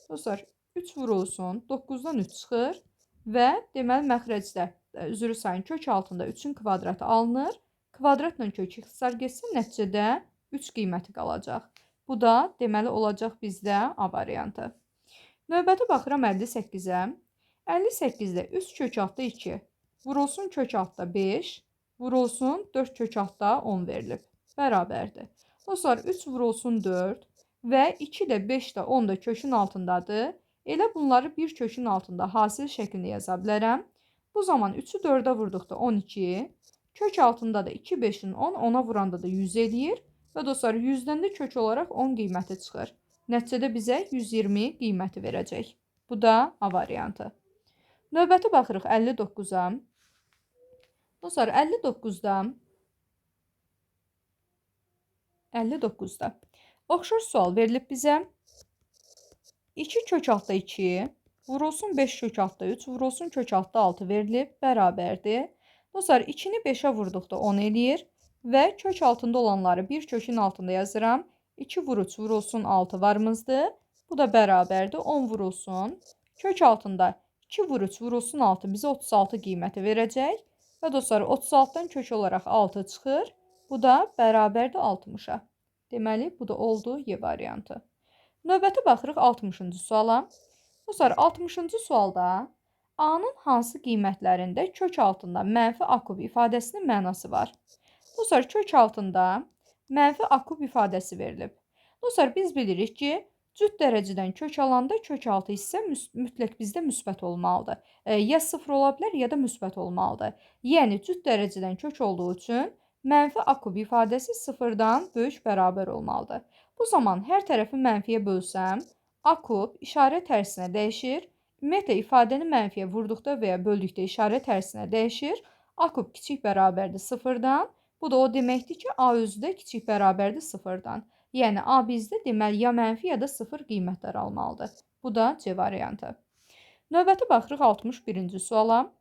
Dostlar, 3 vurulsun, 9-dan 3 çıxır və deməli, məxrəcdə, üzrü sayın, kök altında 3-ün kvadratı alınır. Kvadratla kök ixtisar getsin, nəticədə 3 qiyməti qalacaq. Bu da deməli olacaq bizdə A variantı. Növbəti baxıram 58-ə. 58-də 3 kök altda 2. Vurulsun kök altda 5. Vurulsun 4 kök altda 10 verilib. Bərabərdir. Dostlar, 3 vurulsun 4 və 2 də 5 də 10 da kökün altındadır. Elə bunları bir kökün altında hasil şəklində yaza bilərəm. Bu zaman 3-ü 4-ə vurduqda 12. Kök altında da 2, 5-in 10, 10-a vuranda da 100 eləyir. Və dostlar, 100-dən də kök olaraq 10 qiyməti çıxır. Nəticədə bizə 120 qiyməti verəcək. Bu da A variantı. Növbəti baxırıq 59-a. Dostlar, 59-da oxşar sual verilib bizə. 2 kök altda 2, vurulsun 5 kök altda 3, vurulsun kök altda 6 verilib, bərabərdir. Dostlar, 2-ni 5-ə vurduqda 10 eləyir və kök altında olanları bir kökün altında yazıram. 2 vur 3 vurulsun 6 varımızdır. Bu da bərabərdir. 10 vurulsun. Kök altında 2 vur 3 vurulsun 6 bizə 36 qiyməti verəcək. Və dostlar, 36-dan kök olaraq 6 çıxır. Bu da bərabərdir 60-a. Deməli, bu da oldu Y variantı. Növbəti baxırıq 60-cı suala. Dostlar, 60-cı sualda A-nın hansı qiymətlərində kök altında mənfi A kub ifadəsinin mənası var? Dostlar, kök altında mənfi A kub ifadəsi verilib. Dostlar, biz bilirik ki, cüt dərəcədən kök alanda kök altı hissə mütləq bizdə müsbət olmalıdır. Ya 0 ola bilər, ya da müsbət olmalıdır. Yəni, cüt dərəcədən kök olduğu üçün mənfi A kub ifadəsi 0-dan böyük bərabər olmalıdır. Bu zaman hər tərəfi mənfiyə bölsəm, A kub işarə tərsinə dəyişir. Ümumiyyətlə, ifadəni mənfiyə vurduqda və ya böldükdə işarə tərsinə dəyişir. A kub kiçik bərabərdir 0-dan. Bu da o deməkdir ki, A özü də kiçik bərabərdir 0-dan. Yəni, A bizdə deməli ya mənfi ya da 0 qiymətlər almalıdır. Bu da C variantı. Növbəti baxırıq 61-ci suala.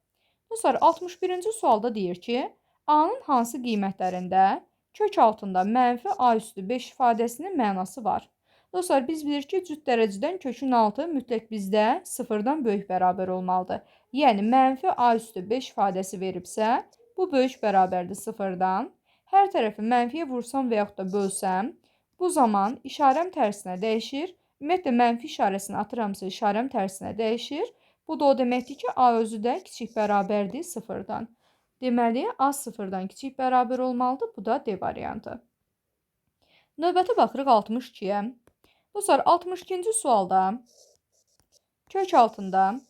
Dostlar, 61-ci sualda deyir ki, A-nın hansı qiymətlərində kök altında mənfi A üstü 5 ifadəsinin mənası var? Dostlar, biz bilirik ki, cüt dərəcədən kökün altı mütləq bizdə sıfırdan böyük bərabər olmalıdır. Yəni, mənfi a üstü 5 ifadəsi veribsə, bu böyük bərabərdir sıfırdan. Hər tərəfi mənfiyə vursam və yaxud da bölsəm, bu zaman işarəm tərsinə dəyişir. Ümumiyyətlə, mənfi işarəsini atıramsa, işarəm tərsinə dəyişir. Bu da o deməkdir ki, a özü də kiçik bərabərdir sıfırdan. Deməli, a sıfırdan kiçik bərabər olmalıdır. Bu da D variantı. Növbəti baxırıq 62-yə. Dostlar, 62-ci sualda kök altında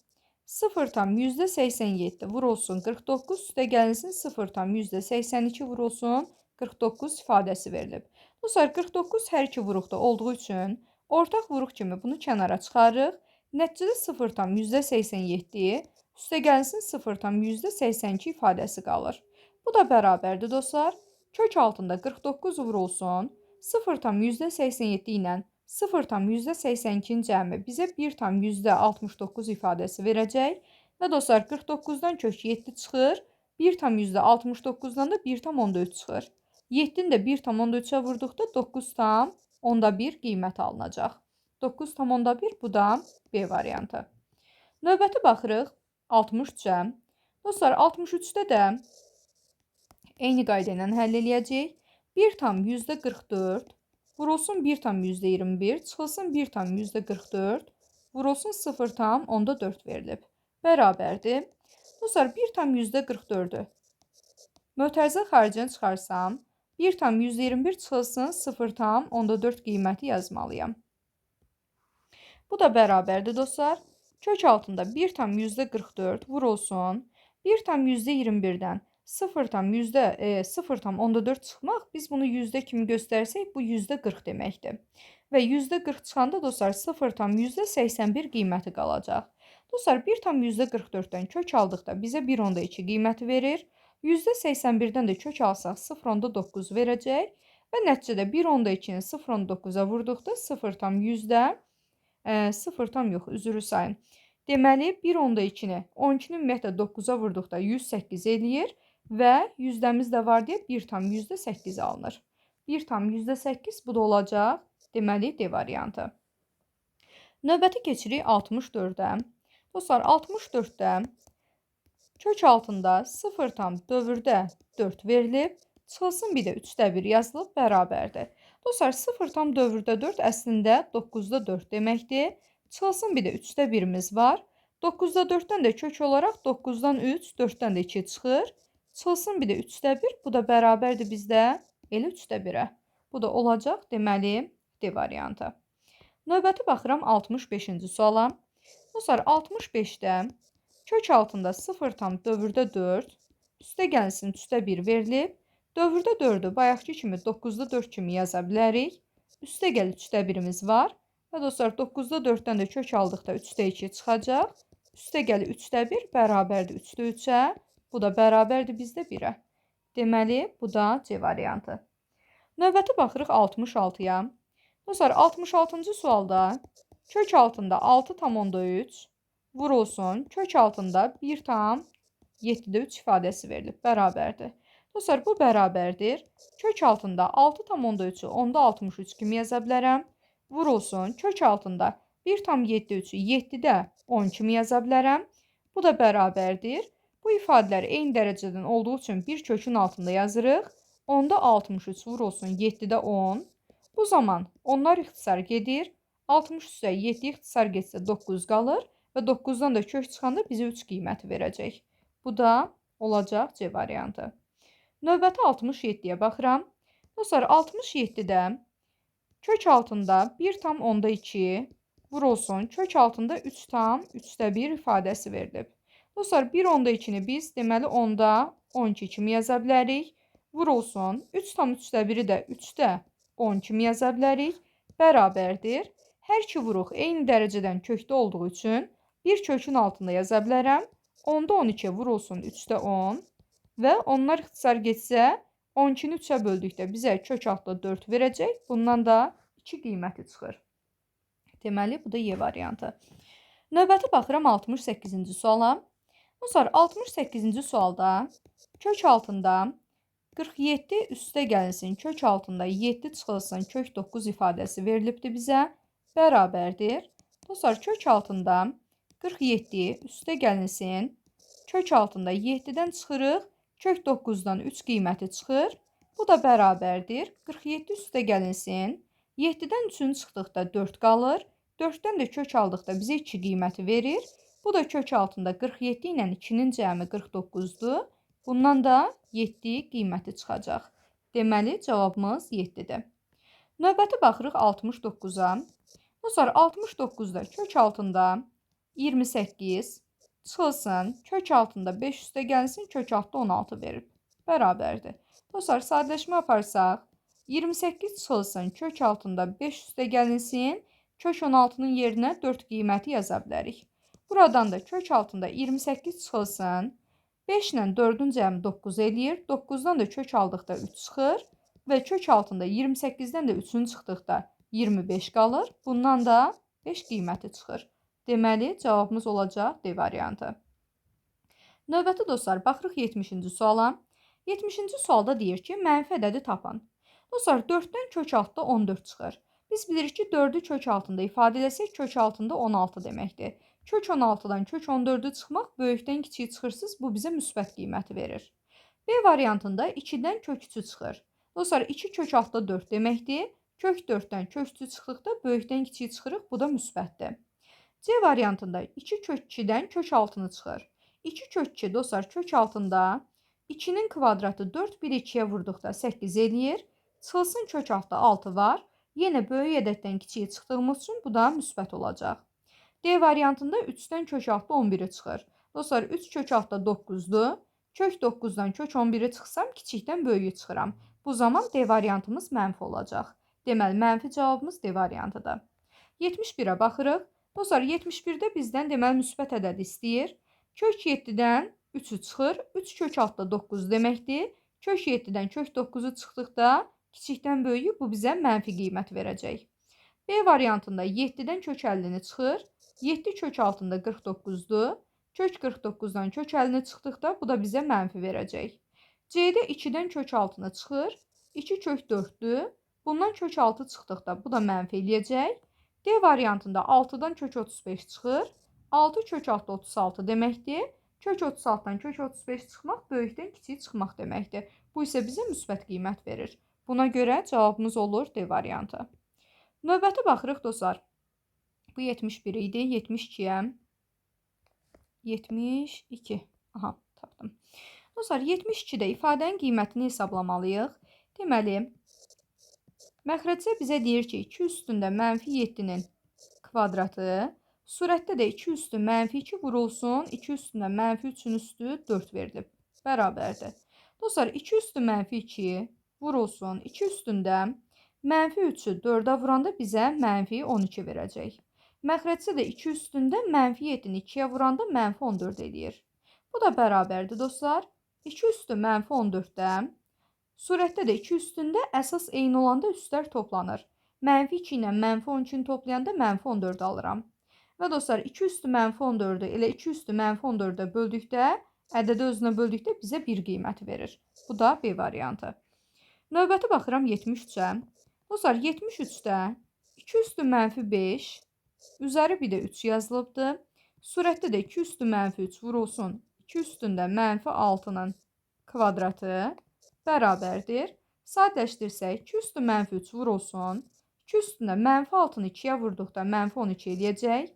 0,87 vurulsun 49 üstə gəlinsin 0,82 vurulsun 49 ifadəsi verilib. Dostlar, 49 hər iki vuruqda olduğu üçün ortaq vuruq kimi bunu kənara çıxarırıq. Nəticədə 0,87 üstə gəlinsin 0,82 ifadəsi qalır. Bu da bərabərdir dostlar. Kök altında 49 vurulsun 0,87 ilə 0,82-nin cəmi bizə 1,69 ifadəsi verəcək. Və dostlar, 49-dan kök 7 çıxır. 1,69-dan da 1,14 çıxır. 7-ni də 1,13-ə vurduqda 9,1 qiymət alınacaq. 9,1 bu da B variantı. Növbəti baxırıq 63-ə. Dostlar, 63-də də eyni qayda ilə həll eləyəcəyik. 1,44 vurulsun 1,21 çıxılsın 1,44 vurulsun 0,4 verilib. Bərabərdir. Dostlar, 1,44-ü mötərizə xaricən çıxarsam, 1,121 çıxılsın 0,4 qiyməti yazmalıyam. Bu da bərabərdir dostlar. Kök altında 1,44 vurulsun 1,21-dən 0,4 çıxmaq, biz bunu yüzdə kimi göstərsək, bu %40 deməkdir. Və %40 çıxanda dostlar 0,81 qiyməti qalacaq. Dostlar, 1,44-dən kök aldıqda bizə 1,2 qiyməti verir. %81-dən də kök alsaq 0,9 verəcək. Və nəticədə 1,2-ni 0,9-a vurduqda 0,8 Deməli, 1,2-ni 12-ni ümumiyyətlə 9-a vurduqda 108 eləyir. Və yüzdəmiz də var deyə 1,8 alınır. 1,8 bu da olacaq. Deməli, D variantı. Növbəti keçirik 64-ə. Dostlar, 64-də kök altında 0,4 verilib. Çıxılsın bir də 3/1 yazılıb, bərabərdir. Dostlar, 0,4 əslində 9/4 deməkdir. Çıxılsın bir də 3/1-imiz var. 9/4-dən də kök olaraq 9-dan 3, 4-dən də 2 çıxır. Çıxılsın bir də 3/1, bu da bərabərdir bizdə elə 3/1-ə. Bu da olacaq, deməli, D variantı. Növbəti baxıram 65-ci suala. Dostlar, 65-də kök altında 0,4 üstə gəlsin 3/1 verilib. Dövrdə 4-ü bayaqki kimi 9/4 kimi yaza bilərik. Üstə gəl 3/1-imiz var. Və dostlar, 9/4-dən də kök aldıqda 3/2 çıxacaq. Üstə gəl 3/1 bərabərdir 3/3-ə. Bu da bərabərdir bizdə 1-ə. Deməli, bu da C variantı. Növbəti baxırıq 66-ya. Dostlar, 66-cı sualda kök altında 6,3 vurulsun kök altında 1,7/3 ifadəsi verilib. Bərabərdir. Dostlar, bu bərabərdir. Kök altında 6,3-ü 10-da 63 kimi yaza bilərəm. Vurulsun kök altında 1,7/3-ü 7-də 10 kimi yaza bilərəm. Bu da bərabərdir. Bu ifadələr eyni dərəcədən olduğu üçün bir kökün altında yazırıq. 10-da 63 vurulsun 7-də 10. Bu zaman onlar ixtisar gedir. 63-də 7 ixtisar getsə 9 qalır. Və 9-dan da kök çıxanda bizə 3 qiyməti verəcək. Bu da olacaq C variantı. Növbəti 67-yə baxıram. Dostlar, 67-də kök altında 1,2 vurulsun kök altında 3,1 ifadəsi verilib. Dostlar, 1,2-ni biz deməli 10-da 12 kimi yaza bilərik. Vurulsun 3,1-i də 3-də 10 kimi yaza bilərik. Bərabərdir. Hər iki vuruq eyni dərəcədən kökdə olduğu üçün bir kökün altında yaza bilərəm. 10-da 12 vurulsun 3-də 10 və onlar ixtisar getsə 12-ni 3-ə böldükdə bizə kök altında 4 verəcək. Bundan da 2 qiyməti çıxır. Deməli, bu da Y variantı. Növbəti baxıram 68-ci suala. Dostlar, 68-ci sualda kök altında 47 üstə gəlinsin kök altında 7 çıxılsın kök 9 ifadəsi verilibdir bizə. Bərabərdir. Dostlar, kök altında 47 üstə gəlinsin kök altında 7-dən çıxırıq. Kök 9-dan 3 qiyməti çıxır. Bu da bərabərdir. 47 üstə gəlinsin. 7-dən 3-ün çıxdıqda 4 qalır. 4-dən də kök aldıqda bizə 2 qiyməti verir. Bu da kök altında 47 ilə 2-nin cəmi 49-dur. Bundan da 7 qiyməti çıxacaq. Deməli, cavabımız 7-dir. Növbəti baxırıq 69-a. Dostlar, 69-da kök altında 28 çıxılsın, kök altında 5 üstə gəlsin, kök altında 16 verib. Bərabərdir. Dostlar, sadələşmə aparsaq, 28 çıxılsın, kök altında 5 üstə gəlinsin, kök 16-nın yerinə 4 qiyməti yaza bilərik. Buradan da kök altında 28 çıxılsın, 5 ilə 4-ün cəmi 9 eləyir. 9-dan da kök aldıqda 3 çıxır və kök altında 28-dən də 3-ün çıxdıqda 25 qalır. Bundan da 5 qiyməti çıxır. Deməli, cavabımız olacaq D variantı. Növbəti dostlar, baxırıq 70-ci suala. 70-ci sualda deyir ki, mənfi ədədi tapın. Dostlar, 4-dən kök altında 14 çıxır. Biz bilirik ki, 4-ü kök altında ifadə eləsək, kök altında 16 deməkdir. Kök 16-dan kök 14-ü çıxmaq böyükdən kiçiyi çıxırsız, bu bizə müsbət qiyməti verir. B variantında 2-dən kök 3 çıxır. Dostlar, 2 kök altında 4 deməkdir. Kök 4-dən kök 3 çıxdıqda böyükdən kiçiyi çıxırıq, bu da müsbətdir. C variantında 2 kök 2-dən kök 6-nı çıxır. 2 kök 2 dostlar kök altında 2-nin kvadratı 4, 1-i 2-yə vurduqda 8 eləyir. Çıxılsın kök altında 6 var. Yenə böyük ədəddən kiçiyi çıxdığımız üçün bu da müsbət olacaq. D variantında 3-dən kök altında 11-i çıxır. Dostlar, 3 kök altında 9-dur. Kök 9-dan kök 11-i çıxsam, kiçikdən böyüyü çıxıram. Bu zaman D variantımız mənfi olacaq. Deməli, mənfi cavabımız D variantıdır. 71-ə baxırıq. Dostlar, 71-də bizdən deməli müsbət ədəd istəyir. Kök 7-dən 3-ü çıxır. 3 kök altında 9 deməkdir. Kök 7-dən kök 9-u çıxdıqda kiçikdən böyüyü bu bizə mənfi qiymət verəcək. B variantında 7-dən kök 50-ni çıxır. 7 kök altında 49-dur. Kök 49-dan kök 50-ni çıxdıqda bu da bizə mənfi verəcək. C-də 2-dən kök 6-nı çıxır. 2 kök 4-dür. Bundan kök 6 çıxdıqda bu da mənfi eləyəcək. D variantında 6-dan kök 35 çıxır. 6 kök altında 36 deməkdir. Kök 36-dan kök 35 çıxmaq böyükdən kiçik çıxmaq deməkdir. Bu isə bizə müsbət qiymət verir. Buna görə cavabımız olur D variantı. Növbəti baxırıq dostlar. Bu 71 idi. 72-yə. 72. Aha, tapdım. Dostlar, 72-də ifadənin qiymətini hesablamalıyıq. Deməli, məxrəcdə bizə deyir ki, 2 üstündə mənfi 7-nin kvadratı, surətdə də 2 üstü mənfi 2 vurulsun, 2 üstündə mənfi 3-ün üstü 4 verilib. Bərabərdir. Dostlar, 2 üstü mənfi 2 vurulsun, 2 üstündə mənfi 3-ü 4-ə vuranda bizə mənfi 12 verəcək. Məxrəcdə də 2 üstündə mənfi 7-ni 2-yə vuranda mənfi 14 edir. Bu da bərabərdir dostlar. 2 üstü mənfi 14-də, surətdə də 2 üstündə əsas eyni olanda üstlər toplanır. Mənfi 2 ilə mənfi 12-ni toplayanda mənfi 14 alıram. Və dostlar, 2 üstü mənfi 14-ü elə 2 üstü mənfi 14-də böldükdə, ədədi özünə böldükdə bizə 1 qiyməti verir. Bu da B variantı. Növbəti baxıram 73-ə. Dostlar, 73-də 2 üstü mənfi 5, üzəri bir də 3 yazılıbdır. Surətdə də 2 üstü mənfi 3 vurulsun. 2 üstündə mənfi 6-nın kvadratı bərabərdir. Sadələşdirsək, 2 üstü mənfi 3 vurulsun. 2 üstündə mənfi 6-nı 2-yə vurduqda mənfi 12 eləyəcək.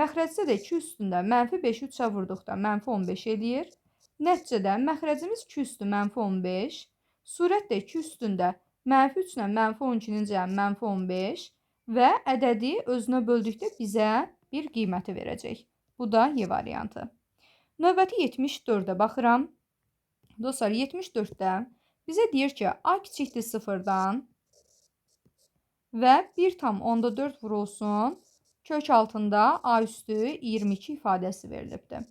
Məxrəcdə də 2 üstündə mənfi 5-i 3-ə vurduqda mənfi 15 eləyir. Nəticədə məxrəcimiz 2 üstü mənfi 15. Surət də 2 üstündə mənfi 3 ilə mənfi 12-nin cəmi mənfi 15 və ədədi özünə böldükdə bizə bir qiyməti verəcək. Bu da Y variantı. Növbəti 74-də baxıram. Dostlar, 74-də bizə deyir ki, A kiçikdir 0-dan və 1,4 vurulsun. Kök altında A üstü 22 ifadəsi verilibdir.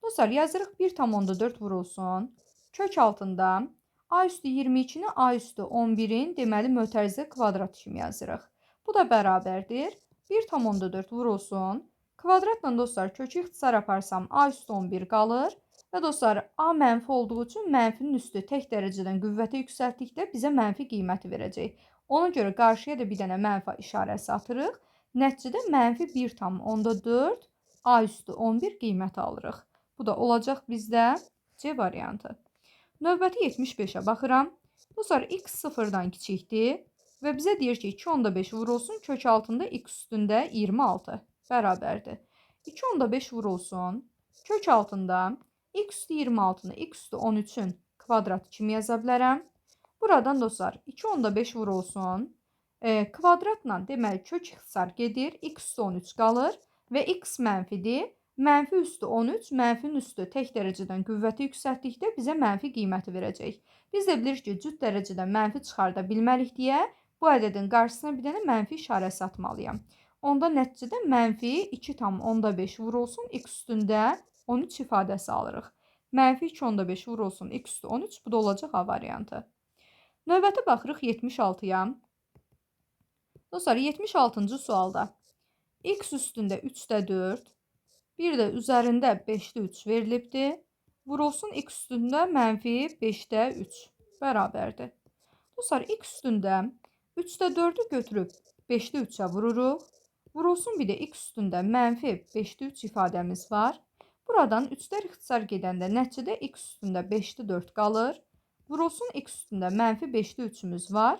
Dostlar, yazırıq 1,4 vurulsun. Kök altında A üstü 22-ni A üstü 11-in deməli mötərizə kvadratı kimi yazırıq. Bu da bərabərdir. 1,4 vurulsun. Kvadratla dostlar kökü ixtisar aparsam A üstü 11 qalır. Və dostlar, A mənfi olduğu üçün mənfinin üstü tək dərəcədən qüvvəti yüksəltdikdə bizə mənfi qiyməti verəcək. Ona görə qarşıya da bir dənə mənfi işarəsi atırıq. Nəticədə mənfi 1,4 A üstü 11 qiyməti alırıq. Bu da olacaq bizdə C variantı. Növbəti 75-ə baxıram. Dostlar, x sıfırdan kiçikdir və bizə deyir ki, 2,5 vurulsun kök altında x üstündə 26 bərabərdir. 2,5 vurulsun kök altında x üstü 26-nı x üstü 13-ün kvadratı kimi yaza bilərəm. Buradan dostlar 2,5 vurulsun. Kvadratla deməli kök ixtisar gedir. X üstü 13 qalır və x mənfidir. Mənfi üstü 13, mənfinin üstü tək dərəcədən qüvvəti yüksəltdikdə bizə mənfi qiyməti verəcək. Biz də bilirik ki, cüt dərəcədən mənfi çıxarda bilmərik deyə bu ədədin qarşısına bir dənə mənfi işarəsi atmalıyam. Onda nəticədə mənfi 2,5 vurulsun x üstündə 13 ifadəsi alırıq. Mənfi 2,5 vurulsun x üstü 13, bu da olacaq A variantı. Növbəti baxırıq 76-ya. Dostlar, 76-cı sualda x üstündə 3-də 4, bir də üzərində 5-də 3 verilibdir. Vurulsun x üstündə mənfi 5-də 3 bərabərdir. Dostlar, x üstündə 3-də 4-ü götürüb 5-də 3-ə vururuq. Vurulsun bir də x üstündə mənfi 5-də 3 ifadəmiz var. Buradan 3-lər ixtisar gedəndə nəticədə x üstündə 5-də 4 qalır. Vurulsun x üstündə mənfi 5-də 3-ümüz var.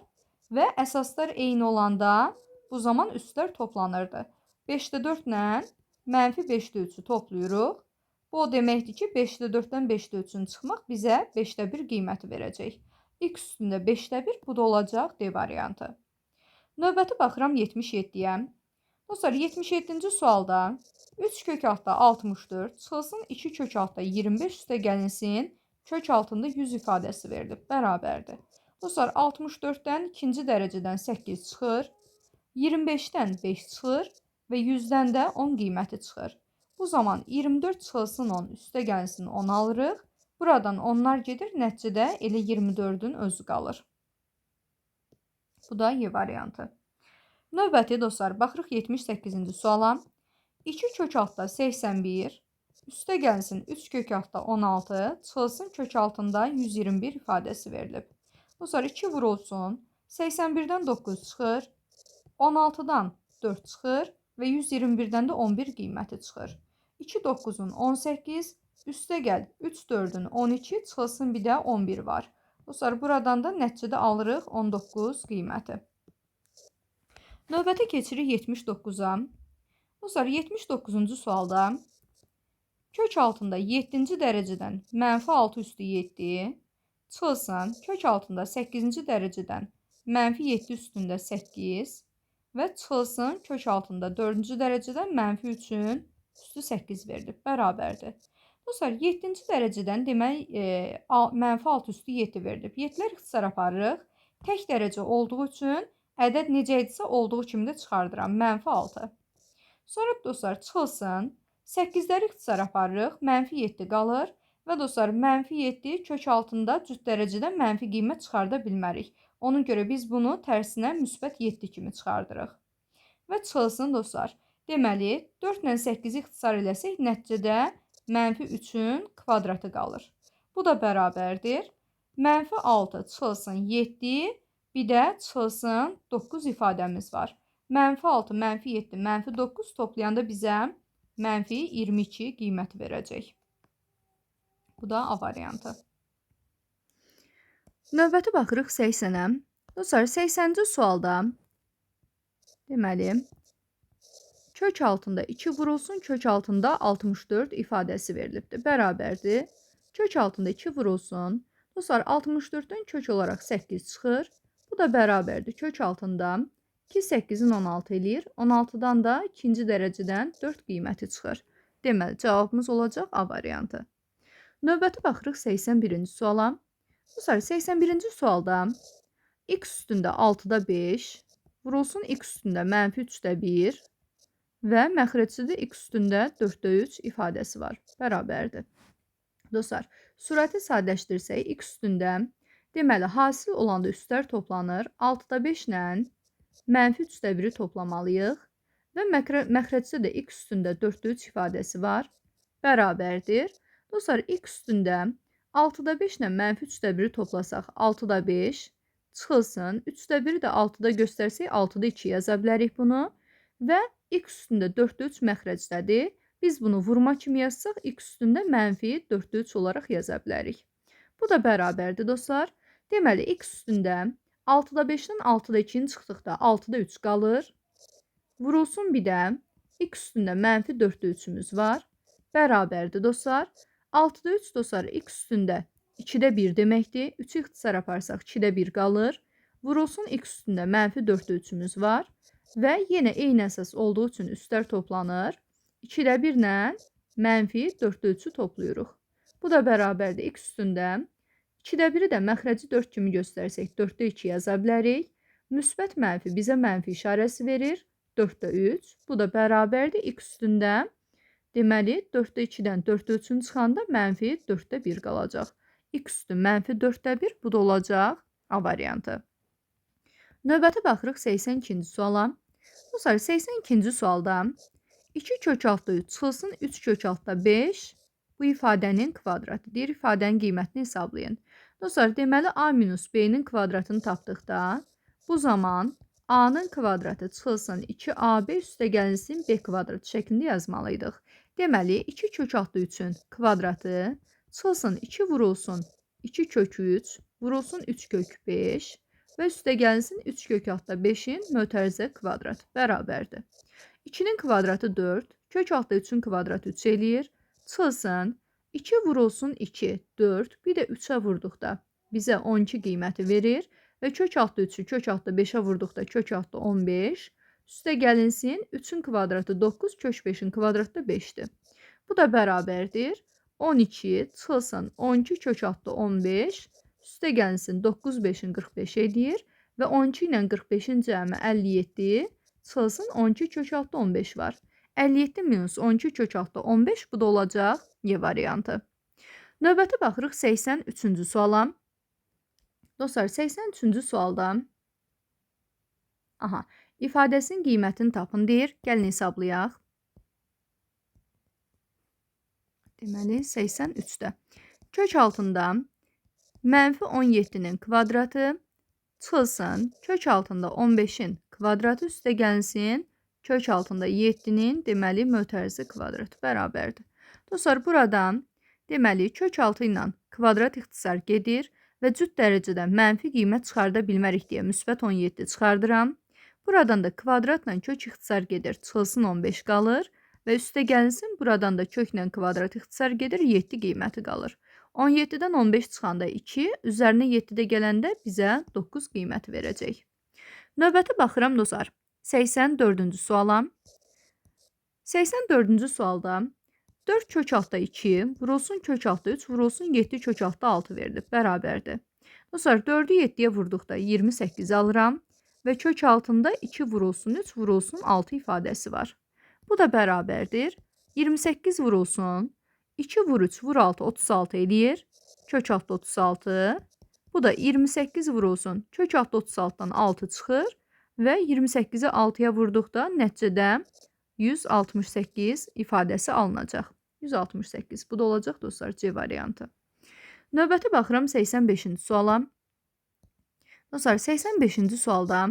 Və əsaslar eyni olanda bu zaman üstlər toplanırdı. 5-də 4 ilə mənfi 5-də 3-ü toplayırıq. Bu o deməkdir ki, 5-də 4-dən 5-də 3-ün çıxmaq bizə 5-də 1 qiyməti verəcək. X üstündə 5-də 1, bu da olacaq D variantı. Növbəti baxıram 77-yə. Dostlar, 77-ci sualda 3 kök altda 64 çıxılsın 2 kök altda 25 üstə gəlinsin kök altında 100 ifadəsi verilib. Bərabərdir. Dostlar, 64-dən ikinci dərəcədən 8 çıxır. 25-dən 5 çıxır və 100-dən də 10 qiyməti çıxır. Bu zaman 24 çıxılsın 10 üstə gəlsin 10 alırıq. Buradan onlar gedir, nəticədə elə 24-ün özü qalır. Bu da Y variantı. Növbəti dostlar, baxırıq 78-ci suala. 2 kök altda 81, üstə gəlsin 3 kök altda 16, çıxılsın kök altında 121 ifadəsi verilib. Dostlar, 2 vurulsun, 81-dən 9 çıxır, 16-dan 4 çıxır və 121-dən də 11 qiyməti çıxır. 2 9-un 18, üstə gəl 3 4-ün 12, çıxılsın bir də 11 var. Dostlar, buradan da nəticədə alırıq 19 qiyməti. Növbəti keçirik 79-a. Dostlar, 79-cu sualda kök altında 7-ci dərəcədən mənfi 6 üstü 7 çıxılsın kök altında 8-ci dərəcədən mənfi 7 üstündə 8 və çıxılsın kök altında 4-cü dərəcədən mənfi 3-ün üstü 8 verilib. Bərabərdir. Dostlar, 7-ci dərəcədən demək mənfi 6 üstü 7 verilib. 7-lər ixtisar aparırıq. Tək dərəcə olduğu üçün ədəd necə idisə olduğu kimi də çıxardıram. Mənfi 6. Sonra dostlar, çıxılsın. 8-ləri ixtisar aparırıq. Mənfi 7 qalır. Və dostlar, mənfi 7 kök altında cüt dərəcədən mənfi qiymət çıxarda bilmərik. Ona görə biz bunu tərsinə müsbət 7 kimi çıxardırıq. Və çıxılsın dostlar. Deməli, 4 ilə 8-i ixtisar eləsək, nəticədə mənfi 3-ün kvadratı qalır. Bu da bərabərdir. Mənfi 6 çıxılsın 7, bir də çıxılsın 9 ifadəmiz var. Mənfi 6, mənfi 7, mənfi 9 toplayanda bizə mənfi 22 qiymət verəcək. Bu da A variantı. Növbəti baxırıq 80-ə. Dostlar, 80-ci sualda deməli, kök altında 2 vurulsun, kök altında 64 ifadəsi verilibdir. Bərabərdir. Kök altında 2 vurulsun. Dostlar, 64-dən kök olaraq 8 çıxır. Bu da bərabərdir. Kök altında 2 8-in 16 eləyir. 16-dan da ikinci dərəcədən 4 qiyməti çıxır. Deməli, cavabımız olacaq A variantı. Növbəti baxırıq 81-ci suala. Dostlar, 81-ci sualda x üstündə 6-da 5, vurulsun x üstündə mənfi 3-də 1 və məxrəcdə x üstündə 4-də 3 ifadəsi var. Bərabərdir. Dostlar, surəti sadələşdirsək, x üstündə deməli, hasil olanda üstlər toplanır. 6-da 5 ilə mənfi 3-də 1-i toplamalıyıq və məxrəcdə də x üstündə 4-də 3 ifadəsi var. Bərabərdir. Dostlar, x üstündə 6-da 5 ilə mənfi 3-də 1-i toplasaq 6-da 5 çıxılsın. 3-də 1-i də 6-da göstərsək 6-da 2 yaza bilərik bunu. Və x üstündə 4-də 3 məxrəcdədir. Biz bunu vurma kimi yazsaq x üstündə mənfi 4-də 3 olaraq yaza bilərik. Bu da bərabərdir dostlar. Deməli, x üstündə 6-da 5-dən 6-da 2-ni çıxdıqda 6-da 3 qalır. Vurulsun bir də x üstündə mənfi 4-də 3-ümüz var. Bərabərdir dostlar. 6-da 3 dostlar x üstündə 2-də 1 deməkdir. 3-ü ixtisar aparsaq 2-də 1 qalır. Vurulsun x üstündə mənfi 4-də 3-ümüz var. Və yenə eyni əsas olduğu üçün üstlər toplanır. 2-də 1 ilə mənfi 4-də 3-ü toplayırıq. Bu da bərabərdir x üstündə 2-də 1-i də məxrəci 4 kimi göstərsək 4-də 2 yaza bilərik. Müsbət mənfi bizə mənfi işarəsi verir. 4-də 3. Bu da bərabərdir x üstündə. Deməli, 4-də 2-dən 4-də 3-ün çıxanda mənfi 4-də 1 qalacaq. X üstü mənfi 4-də 1, bu da olacaq A variantı. Növbəti baxırıq 82-ci suala. Dostlar, 82-ci sualda 2 kök altda 3 çıxılsın, 3 kök altda 5 bu ifadənin kvadratı. Deyir, ifadənin qiymətini hesablayın. Dostlar, deməli A minus B-nin kvadratını tapdıqda bu zaman A-nın kvadratı çıxılsın 2AB üstə gəlinsin B kvadratı şəklində yazmalıydıq. Deməli, 2 kök altda 3-ün kvadratı çıxılsın 2 vurulsun 2 kök 3 vurulsun 3 kök 5 və üstə gəlinsin 3 kök altda 5-in mötərizə kvadratı bərabərdir. 2-nin kvadratı 4, kök altda 3-ün kvadratı 3 eləyir. Çıxılsın 2 vurulsun 2, 4, bir də 3-ə vurduqda bizə 12 qiyməti verir. Və kök altda 3-ü kök altda 5-ə vurduqda kök altda 15. Üstə gəlinsin 3-ün kvadratı 9, kök 5-in kvadratı da 5-dir. Bu da bərabərdir. 12 çıxılsın 12 kök altda 15. Üstə gəlinsin 9, 5-in 45 edir. Və 12 ilə 45-in cəmi 57. Çıxılsın 12 kök altda 15 var. 57 minus 12 kök altda 15, bu da olacaq Y variantı. Növbəti baxırıq 83-cü suala. Dostlar, 83-cü sualda ifadəsinin qiymətini tapın deyir. Gəlin hesablayaq. Deməli, 83-də. Kök altında mənfi 17-nin kvadratı çıxılsın. Kök altında 15-in kvadratı üstə gəlinsin. Kök altında 7-nin deməli mötərizə kvadratı bərabərdir. Dostlar, buradan deməli kök altı ilə kvadrat ixtisar gedir. Və cüt dərəcədən mənfi qiymət çıxarda bilmərik deyə müsbət 17 çıxardıram. Buradan da kvadratla kök ixtisar gedir, çıxılsın 15 qalır. Və üstə gəlinsin, buradan da köklə kvadrat ixtisar gedir, 7 qiyməti qalır. 17-dən 15 çıxanda 2, üzərinə 7-də gələndə bizə 9 qiyməti verəcək. Növbəti baxıram dostlar, 84-cü suala. 84-cü sualda 4 kök altda 2, vurulsun kök altda 3, vurulsun 7 kök altda 6 verilib, bərabərdir. Dostlar, 4-ü 7-yə vurduqda 28 alıram və kök altında 2 vurulsun 3, vurulsun 6 ifadəsi var. Bu da bərabərdir. 28 vurulsun, 2 vur 3, vur 6, 36 eləyir. Kök altda 36. Bu da 28 vurulsun, kök altda 36-dan 6 çıxır və 28-i 6-ya vurduqda nəticədə 168 ifadəsi alınacaq. 168. Bu da olacaq dostlar C variantı. Növbəti baxıram 85-ci suala. Dostlar, 85-ci sualda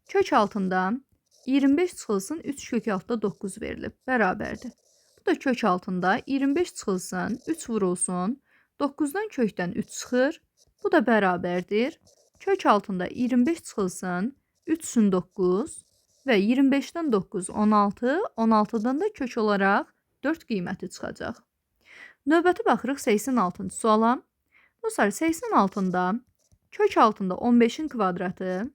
kök altında 25 çıxılsın 3 kök altda 9 verilib. Bərabərdir. Bu da kök altında 25 çıxılsın 3 vurulsun 9-dan kökdən 3 çıxır. Bu da bərabərdir. Kök altında 25 çıxılsın 3'ün 9 və 25-dən 9 16, 16-dan da kök olaraq 4 qiyməti çıxacaq. Növbəti baxırıq 86-cı suala. Dostlar, 86-da kök altında 15-in kvadratı,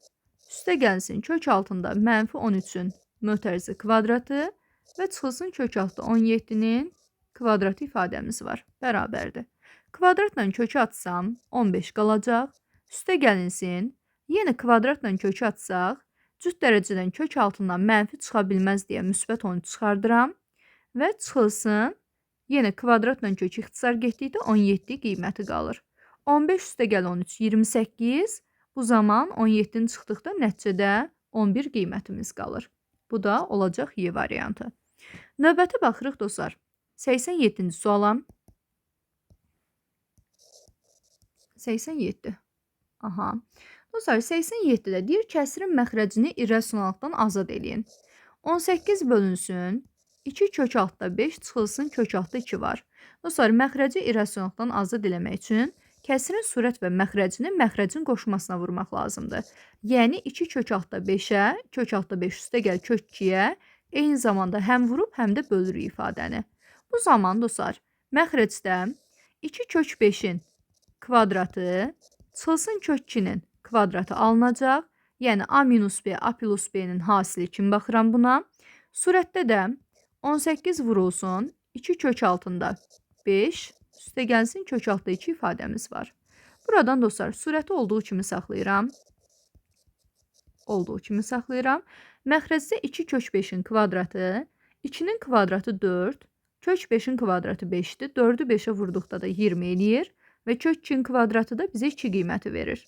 üstə gəlsin kök altında mənfi 13-ün mötərizə kvadratı və çıxılsın kök altında 17-nin kvadratı ifadəmiz var. Bərabərdir. Kvadratla kökü atsam 15 qalacaq. Üstə gəlinsin. Yenə kvadratla kökü atsaq, cüt dərəcədən kök altından mənfi çıxa bilməz deyə müsbət 10 çıxardıram. Və çıxılsın, yenə kvadratla kök ixtisar getdikdə 17 qiyməti qalır. 15 üstə gəl 13, 28. Bu zaman 17-nin çıxdıqda nəticədə 11 qiymətimiz qalır. Bu da olacaq Y variantı. Növbəti baxırıq dostlar. 87-ci suala. 87. Aha. Dostlar, 87-də deyir, kəsirin məxrəcini irrasionallıqdan azad eləyin. 18 bölünsün, 2 kök altda 5 çıxılsın kök altda 2 var. Dostlar, məxrəci irrasionallıqdan azad eləmək üçün kəsirin surət və məxrəcini məxrəcin qoşmasına vurmaq lazımdır. Yəni 2 kök altda 5-ə, kök altda 5 üstə gəl kök 2-yə, eyni zamanda həm vurub, həm də bölürük ifadəni. Bu zaman dostlar, məxrəcdə 2 kök 5-in kvadratı çıxılsın kök 2-nin kvadratı alınacaq. Yəni a minus b, a plus b-nin hasili kimi baxıram buna. Surətdə də 18 vurulsun 2 kök altında 5 üstə gəlsin kök altda 2 ifadəmiz var. Buradan dostlar, surəti olduğu kimi saxlayıram. Olduğu kimi saxlayıram. Məxrəcdə 2 kök 5-in kvadratı, 2-nin kvadratı 4, kök 5-in kvadratı 5-dir. 4-ü 5-ə vurduqda da 20 eləyir və kök 2-in kvadratı da bizə 2 qiyməti verir.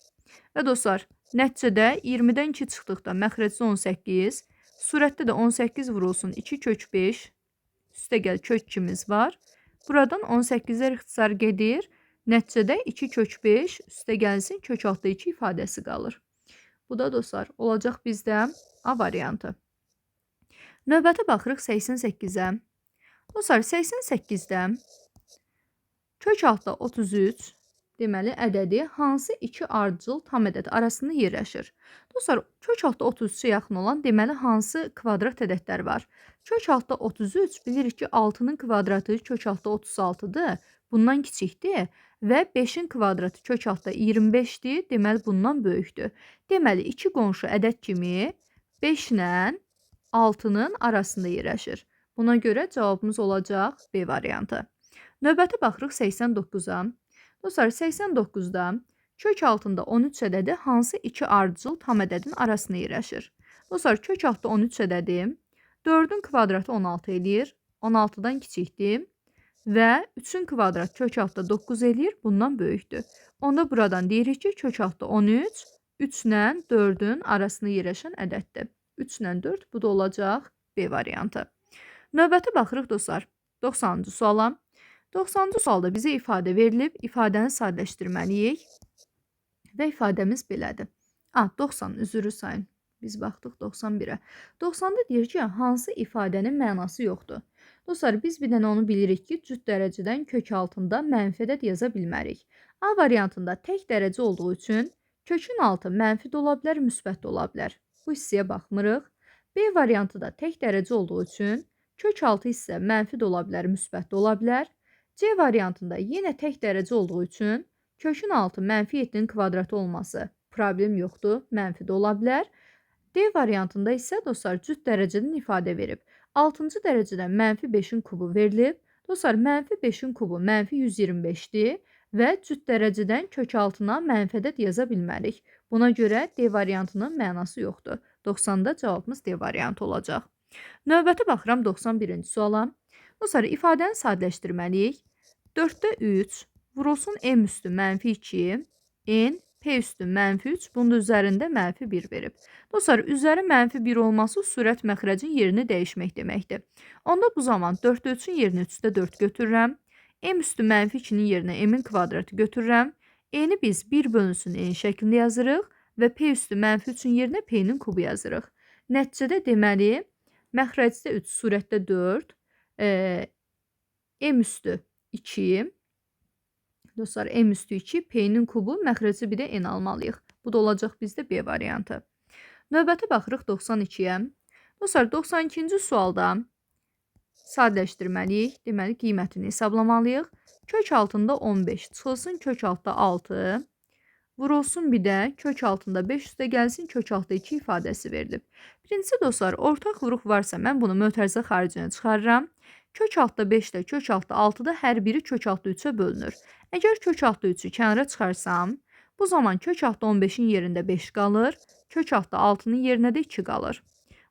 Və dostlar, nəticədə 20-dən 2 çıxdıqda məxrəcdə 18, surətdə də 18 vurulsun 2 kök 5, üstə gəl kök 2-miz var. Buradan 18-lər ixtisar gedir. Nəticədə 2 kök 5 üstə gəlsin kök altda 2 ifadəsi qalır. Bu da dostlar, olacaq bizdə A variantı. Növbətə baxırıq 88-ə. Dostlar, 88-də kök altda 33 deməli ədədi hansı iki ardıcıl tam ədəd arasında yerləşir? Dostlar, kök altda 33-ə yaxın olan deməli hansı kvadrat ədədlər var? Kök altda 33 bilirik ki 6-nın kvadratı kök altda 36-dır. Bundan kiçikdir və 5-in kvadratı kök altda 25-dir. Deməli bundan böyükdür. Deməli 2 qonşu ədəd kimi 5 ilə 6-nın arasında yerləşir. Buna görə cavabımız olacaq B variantı. Növbəti baxırıq 89-a. Dostlar, 89-da kök altında 13 ədədi hansı iki ardıcıl tam ədədin arasında yerləşir? Dostlar, kök altda 13 ədədi 4-ün kvadratı 16 eləyir. 16-dan kiçikdir. Və 3-ün kvadratı kök altda 9 eləyir. Bundan böyükdür. Onda buradan deyirik ki, kök altda 13, 3 ilə 4-ün arasında yerləşən ədəddir. 3 ilə 4, bu da olacaq B variantı. Növbəti baxırıq dostlar, 90-cı suala. 90-cı sualda bizə ifadə verilib, ifadəni sadələşdirməliyik və ifadəmiz belədir. 90, üzrü sayın. Biz baxdıq 91-ə. 90-da deyir ki, hansı ifadənin mənası yoxdur? Dostlar, biz bir dənə onu bilirik ki, cüt dərəcədən kök altında mənfi ədəd yaza bilmərik. A variantında tək dərəcə olduğu üçün kökün altı mənfi də ola bilər, müsbət də ola bilər. Bu hissəyə baxmırıq. B variantı da tək dərəcə olduğu üçün kök altı isə mənfi də ola bilər, müsbət də ola bilər. C variantında yenə tək dərəcə olduğu üçün kökün altı mənfi 7-nin kvadratı olması problem yoxdur, mənfi də ola bilər. D variantında isə dostlar cüt dərəcədən ifadə verib. 6-cı dərəcədən mənfi 5-in kubu verilib. Dostlar, mənfi 5-in kubu mənfi 125-dir və cüt dərəcədən kök altına mənfi ədəd yaza bilmərik. Buna görə D variantının mənası yoxdur. 90-da cavabımız D variantı olacaq. Növbəti baxıram 91-ci suala. Dostlar, ifadəni sadələşdirməliyik. 4-də 3 vurulsun M üstü mənfi 2, N P üstü mənfi 3, bunun üzərində mənfi 1 verib. Dostlar, üzəri mənfi 1 olması surət məxrəcin yerini dəyişmək deməkdir. Onda bu zaman 4-də 3-ün yerinə 3-də 4 götürürəm. M üstü mənfi 2-nin yerinə M-in kvadratı götürürəm. N-i biz 1 bölünsün N şəklində yazırıq və P üstü mənfi 3-ün yerinə P-nin kubu yazırıq. Nəticədə deməli, məxrəcdə 3, surətdə 4, M üstü 2, dostlar, M üstü 2, P-nin kubu, məxrəci bir də N almalıyıq. Bu da olacaq bizdə B variantı. Növbəti baxırıq 92-yə. Dostlar, 92-ci sualda sadələşdirməliyik. Deməli, qiymətini hesablamalıyıq. Kök altında 15, çıxılsın kök altda 6, vurulsun bir də kök altında 5 üstə gəlsin kök altda 2 ifadəsi verilib. Birincisi dostlar, ortaq vuruq varsa mən bunu mötərizə xaricinə çıxarıram. Kök altda 5 də kök altda 6 da hər biri kök altda 3-ə bölünür. Əgər kök altda 3-ü kənara çıxarsam, bu zaman kök altda 15-in yerində 5 qalır, kök altda 6-nın yerinə də 2 qalır.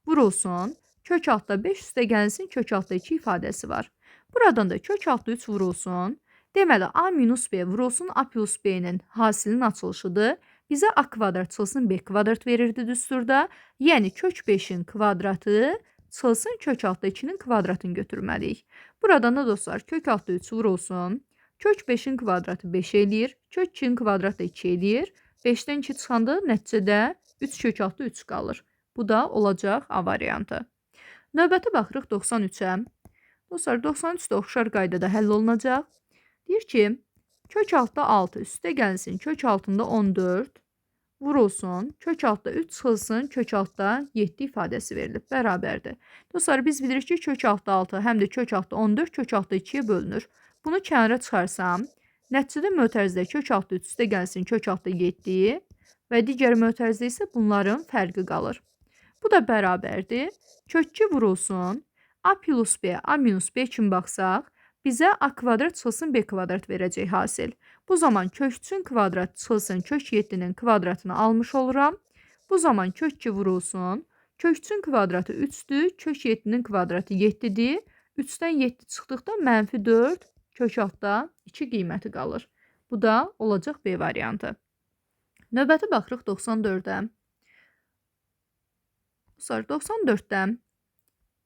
Vurulsun, kök altda 5 üstə gəlsin kök altda 2 ifadəsi var. Buradan da kök altda 3 vurulsun. Deməli, A minus B vurulsun A plus B-nin hasilinin açılışıdır. Bizə A kvadrat çıxılsın B kvadrat verirdi düsturda. Yəni, kök 5-in kvadratı çıxılsın kök altda 2-nin kvadratını götürməliyik. Buradan da dostlar, kök altda 3 vurulsun. Kök 5-in kvadratı 5 eləyir. Kök 2-in kvadratı da 2 eləyir. 5-dən 2 çıxanda nəticədə 3 kök altı 3 qalır. Bu da olacaq A variantı. Növbəti baxırıq 93-ə. Dostlar, 93 də oxşar qaydada həll olunacaq. Deyir ki, kök altda 6 üstə gəlsin, kök altında 14 vurulsun, kök altda 3 çıxılsın, kök altda 7 ifadəsi verilib, bərabərdir. Dostlar, biz bilirik ki, kök altda 6 həm də kök altda 14 kök altda 2-yə bölünür. Bunu kənara çıxarsam, nəticədə mötərizədə kök altda 3 üstə gəlsin, kök altda 7 və digər mötərizədə isə bunların fərqi qalır. Bu da bərabərdir. Kök 2 vurulsun, A plus B, A minus B kimi baxsaq, bizə A kvadrat çıxılsın B kvadrat verəcək hasil. Bu zaman kök 3-ün kvadratı çıxılsın kök 7-nin kvadratını almış oluram. Bu zaman kök 2 vurulsun, kök 3-ün kvadratı 3-dür, kök 7-nin kvadratı 7-dir. 3-dən 7 çıxdıqda mənfi 4, kök altda 2 qiyməti qalır. Bu da olacaq B variantı. Növbəti baxırıq 94-ə. 94-də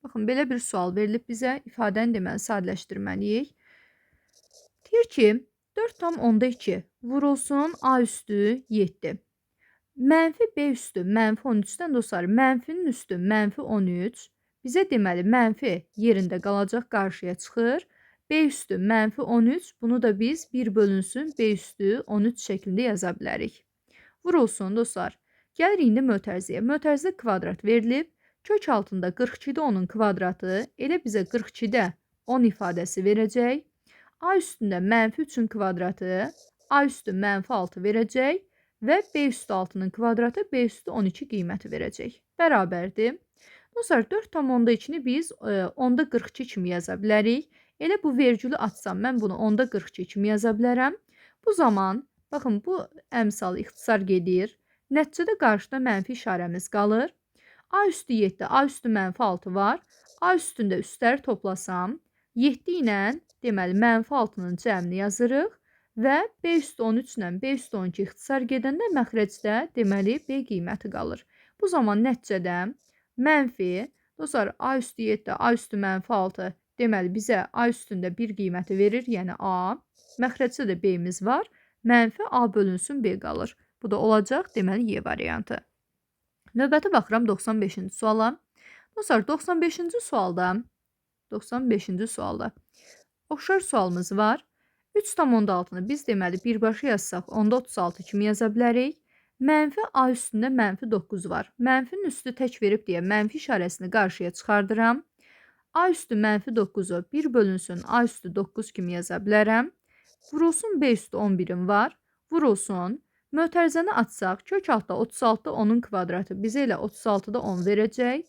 baxın, belə bir sual verilib bizə. İfadəni deməli sadələşdirməliyik. Deyir ki, 4/2 vurulsun A üstü 7. Mənfi B üstü mənfi 13-dən dostlar, mənfinin üstü mənfi 13. Bizə deməli mənfi yerində qalacaq, qarşıya çıxır. B üstü mənfi 13. Bunu da biz 1 bölünsün B üstü 13 şəklində yaza bilərik. Vurulsun dostlar. Gəlir indi mötərizəyə. Mötərizə kvadrat verilib. Kök altında 42-də onun kvadratı, elə bizə 42-də 10 ifadəsi verəcək. A üstündə mənfi 3-ün kvadratı, A üstü mənfi 6 verəcək və B üstü 6-nın kvadratı, B üstü 12 qiyməti verəcək. Bərabərdir. Dostlar, 4/2-ni biz 10-da 42 kimi yaza bilərik. Elə bu vergülü açsam, mən bunu 10-da 42 kimi yaza bilərəm. Bu zaman, baxın, bu əmsal ixtisar gedir. Nəticədə qarşıda mənfi işarəmiz qalır. A üstü 7, A üstü mənfi 6 var. A üstündə üstləri toplasam, 7 ilə deməli mənfi 6-nın cəmini yazırıq və B üstü 13 ilə B üstü 12 ixtisar gedəndə məxrəcdə deməli B qiyməti qalır. Bu zaman nəticədə mənfi, dostlar, A üstü 7, A üstü mənfi 6 deməli bizə A üstündə 1 qiyməti verir, yəni A. Məxrəcdə də B-imiz var. Mənfi A bölünsün B qalır. Bu da olacaq deməli Y variantı. Növbəti baxıram 95-ci suala. Dostlar, 95-ci sualda oxşar sualımız var. 3/6-nı biz deməli birbaşa yazsaq 10-da 36 kimi yaza bilərik. Mənfi A üstündə mənfi 9 var. Mənfinin üstü tək verib deyə mənfi işarəsini qarşıya çıxardıram. A üstü mənfi 9-u 1 bölünsün A üstü 9 kimi yaza bilərəm. Vurulsun B üstü 11-im var. Vurulsun. Mötərizəni açsaq, kök altda 36-da 10-un kvadratı bizə elə 36-da 10 verəcək.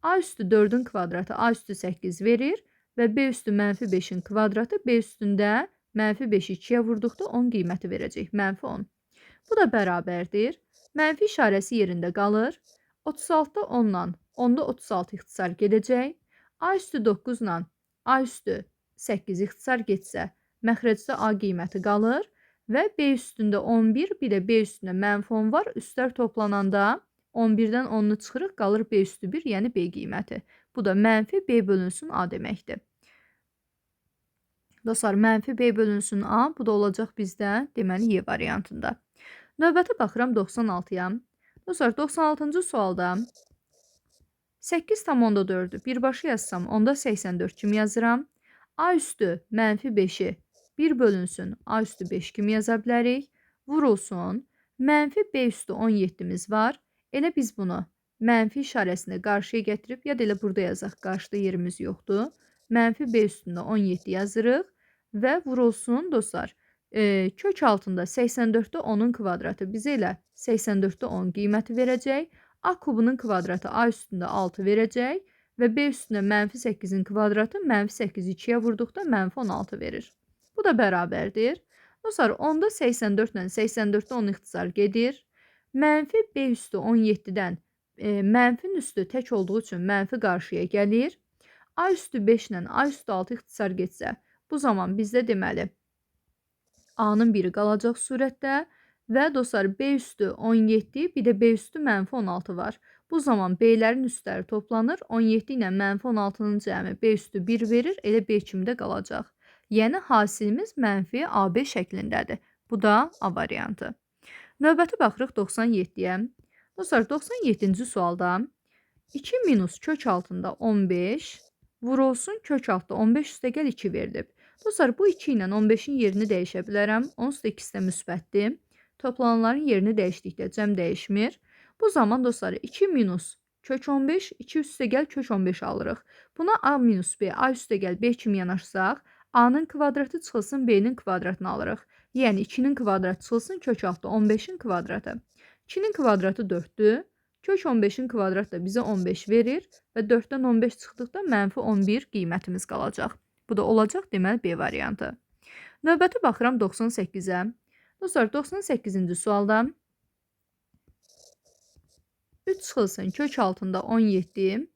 A üstü 4-ün kvadratı A üstü 8 verir və B üstü mənfi 5-in kvadratı B üstündə mənfi 5-i 2-yə vurduqda 10 qiyməti verəcək, mənfi 10. Bu da bərabərdir. Mənfi işarəsi yerində qalır. 36-da 10-la 10-da 36 ixtisar gedəcək. A üstü 9-la A üstü 8 ixtisar getsə, məxrəcdə A qiyməti qalır. Və B üstündə 11, bir də B üstündə mənfi 10 var. Üstlər toplananda 11-dən 10-nu çıxırıq, qalır B üstü 1, yəni B qiyməti. Bu da mənfi B bölünsün A deməkdir. Dostlar, mənfi B bölünsün A, bu da olacaq bizdə deməli Y variantında. Növbəti baxıram 96-ya. Dostlar, 96-cı sualda 8/4-ü birbaşa yazsam, onda 84 kimi yazıram. A üstü mənfi 5-i 1 bölünsün A üstü 5 kimi yaza bilərik. Vurulsun. Mənfi B üstü 17-miz var. Elə biz bunu mənfi işarəsini qarşıya gətirib, ya da elə burada yazaq, qarşıda yerimiz yoxdur. Mənfi B üstündə 17 yazırıq və vurulsun dostlar. Kök altında 84-də 10-un kvadratı bizə elə 84-də 10 qiyməti verəcək. A kubunun kvadratı A üstündə 6 verəcək və B üstündə mənfi 8-in kvadratı mənfi 8-i 2-yə vurduqda mənfi 16 verir. Bu da bərabərdir. Dostlar, 10-da 84 ilə 84-də 10 ixtisar gedir. Mənfi B üstü 17-dən mənfinin üstü tək olduğu üçün mənfi qarşıya gəlir. A üstü 5 ilə A üstü 6 ixtisar getsə, bu zaman bizdə deməli A-nın biri qalacaq surətdə və dostlar B üstü 17, bir də B üstü mənfi 16 var. Bu zaman B-lərin üstləri toplanır. 17 ilə mənfi 16-nın cəmi B üstü 1 verir, elə B kimi də qalacaq. Yəni hasilimiz mənfi AB şəklindədir. Bu da A variantı. Növbəti baxırıq 97-yə. Dostlar, 97-ci sualda 2 minus kök altında 15 vurulsun kök altında 15 üstəgəl 2 verilib. Dostlar, bu 2 ilə 15-in yerini dəyişə bilərəm. Onsuz da ikisi də müsbətdir. Toplananların yerini dəyişdikdə cəm dəyişmir. Bu zaman dostlar 2 minus kök 15, 2 üstəgəl kök 15 alırıq. Buna A minus B, A üstəgəl B kimi yanaşsaq, A-nın kvadratı çıxılsın B-nin kvadratını alırıq. Yəni 2-nin kvadratı çıxılsın kök altında 15-in kvadratı. 2-nin kvadratı 4-dür. Kök 15-in kvadratı da bizə 15 verir və 4-dən 15 çıxdıqda mənfi 11 qiymətimiz qalacaq. Bu da olacaq, deməli B variantı. Növbəti baxıram 98-ə. Dostlar, 98-ci sualda 3 çıxılsın kök altında 17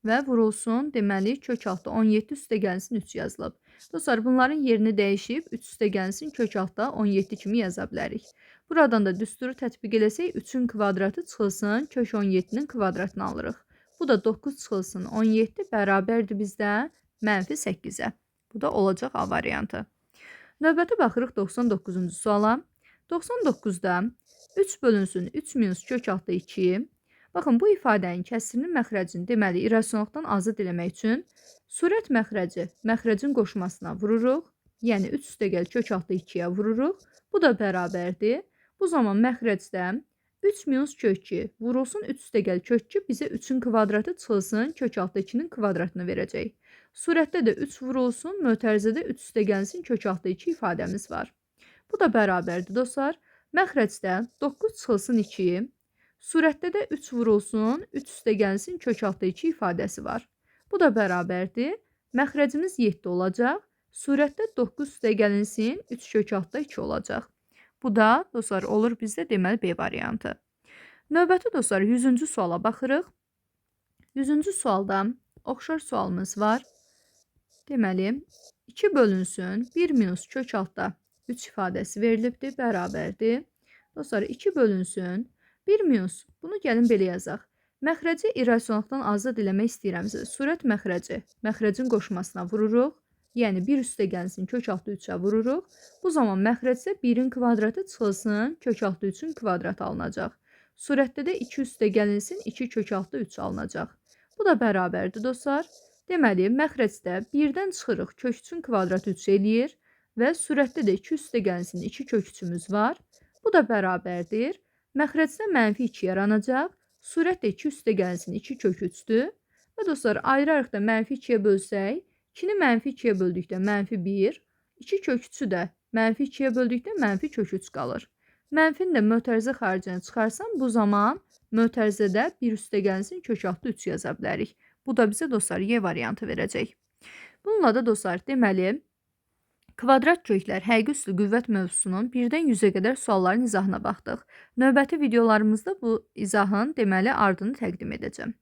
və vurulsun, deməli kök altında 17 üstə gəlsin 3 yazılıb. Dostlar, bunların yerini dəyişib 3 üstə gəlsin kök altında 17 kimi yaza bilərik. Buradan da düsturu tətbiq eləsək 3-ün kvadratı çıxılsın kök 17-nin kvadratını alırıq. Bu da 9 çıxılsın 17 bərabərdir bizdə mənfi 8-ə. Bu da olacaq A variantı. Növbəti baxırıq 99-cu suala. 99-da 3 bölünsün 3 minus kök altında 2. Baxın, bu ifadənin kəsirinin məxrəcini, deməli, irrasionallıqdan azad eləmək üçün surət məxrəci, məxrəcin qoşmasına vururuq. Yəni 3 üstəgəl kök altında 2-yə vururuq. Bu da bərabərdir. Bu zaman məxrəcdə 3 minus kök 2 vurulsun 3 üstəgəl kök 2 bizə 3-ün kvadratı çıxılsın kök altında 2-nin kvadratını verəcək. Surətdə də 3 vurulsun, mötərizədə 3 üstəgəlsin kök altında 2 ifadəmiz var. Bu da bərabərdir dostlar. Məxrəcdə 9 çıxılsın 2, surətdə də 3 vurulsun, 3 üstəgəlsin kök altında 2 ifadəsi var. Bu da bərabərdir. Məxrəcimiz 7 olacaq. Surətdə 9 üstəgəlinsin 3 kök altında 2 olacaq. Bu da dostlar olur bizdə, deməli B variantı. Növbəti dostlar 100-cü suala baxırıq. 100-cü sualda oxşar sualımız var. Deməli 2 bölünsün 1 minus kök altında 3 ifadəsi verilibdir, bərabərdir. Dostlar, 2 bölünsün 1 minus, bunu gəlin belə yazaq. Məxrəci irrasionallıqdan azad eləmək istəyirəmsə, surət məxrəci, məxrəcin qoşmasına vururuq. Yəni 1 üstə gəlsin kök altında 3-ə vururuq. Bu zaman məxrəcdə 1-in kvadratı çıxılsın kök altında 3-ün kvadratı alınacaq. Surətdə də 2 üstə gəlinsin 2 kök altında 3 alınacaq. Bu da bərabərdir dostlar. Deməli, məxrəcdə 1-dən çıxırıq kök 3-ün kvadratı 3 eləyir və surətdə də 2 üstə gəlsin 2 kök 3-ümüz var. Bu da bərabərdir. Məxrəcdə mənfi 2 yaranacaq. Surətdə 2 üstə gəlsin 2 kök 3-dür. Və dostlar, ayırarıq da mənfi 2-yə bölsək, 2-ni mənfi 2-yə böldükdə mənfi 1, 2 kök 3-ü də mənfi 2-yə böldükdə mənfi kök 3 qalır. Mənfini də mötərizə xaricine çıxarsam, bu zaman mötərizədə 1 üstə gəlsin kök altında 3 yaza bilərik. Bu da bizə dostlar Y variantı verəcək. Bununla da dostlar, deməli, kvadrat köklər həqiqi üslü qüvvət mövzusunun 1-dən 100-ə qədər sualların izahına baxdıq. Növbəti videolarımızda bu izahın deməli ardını təqdim edəcəm.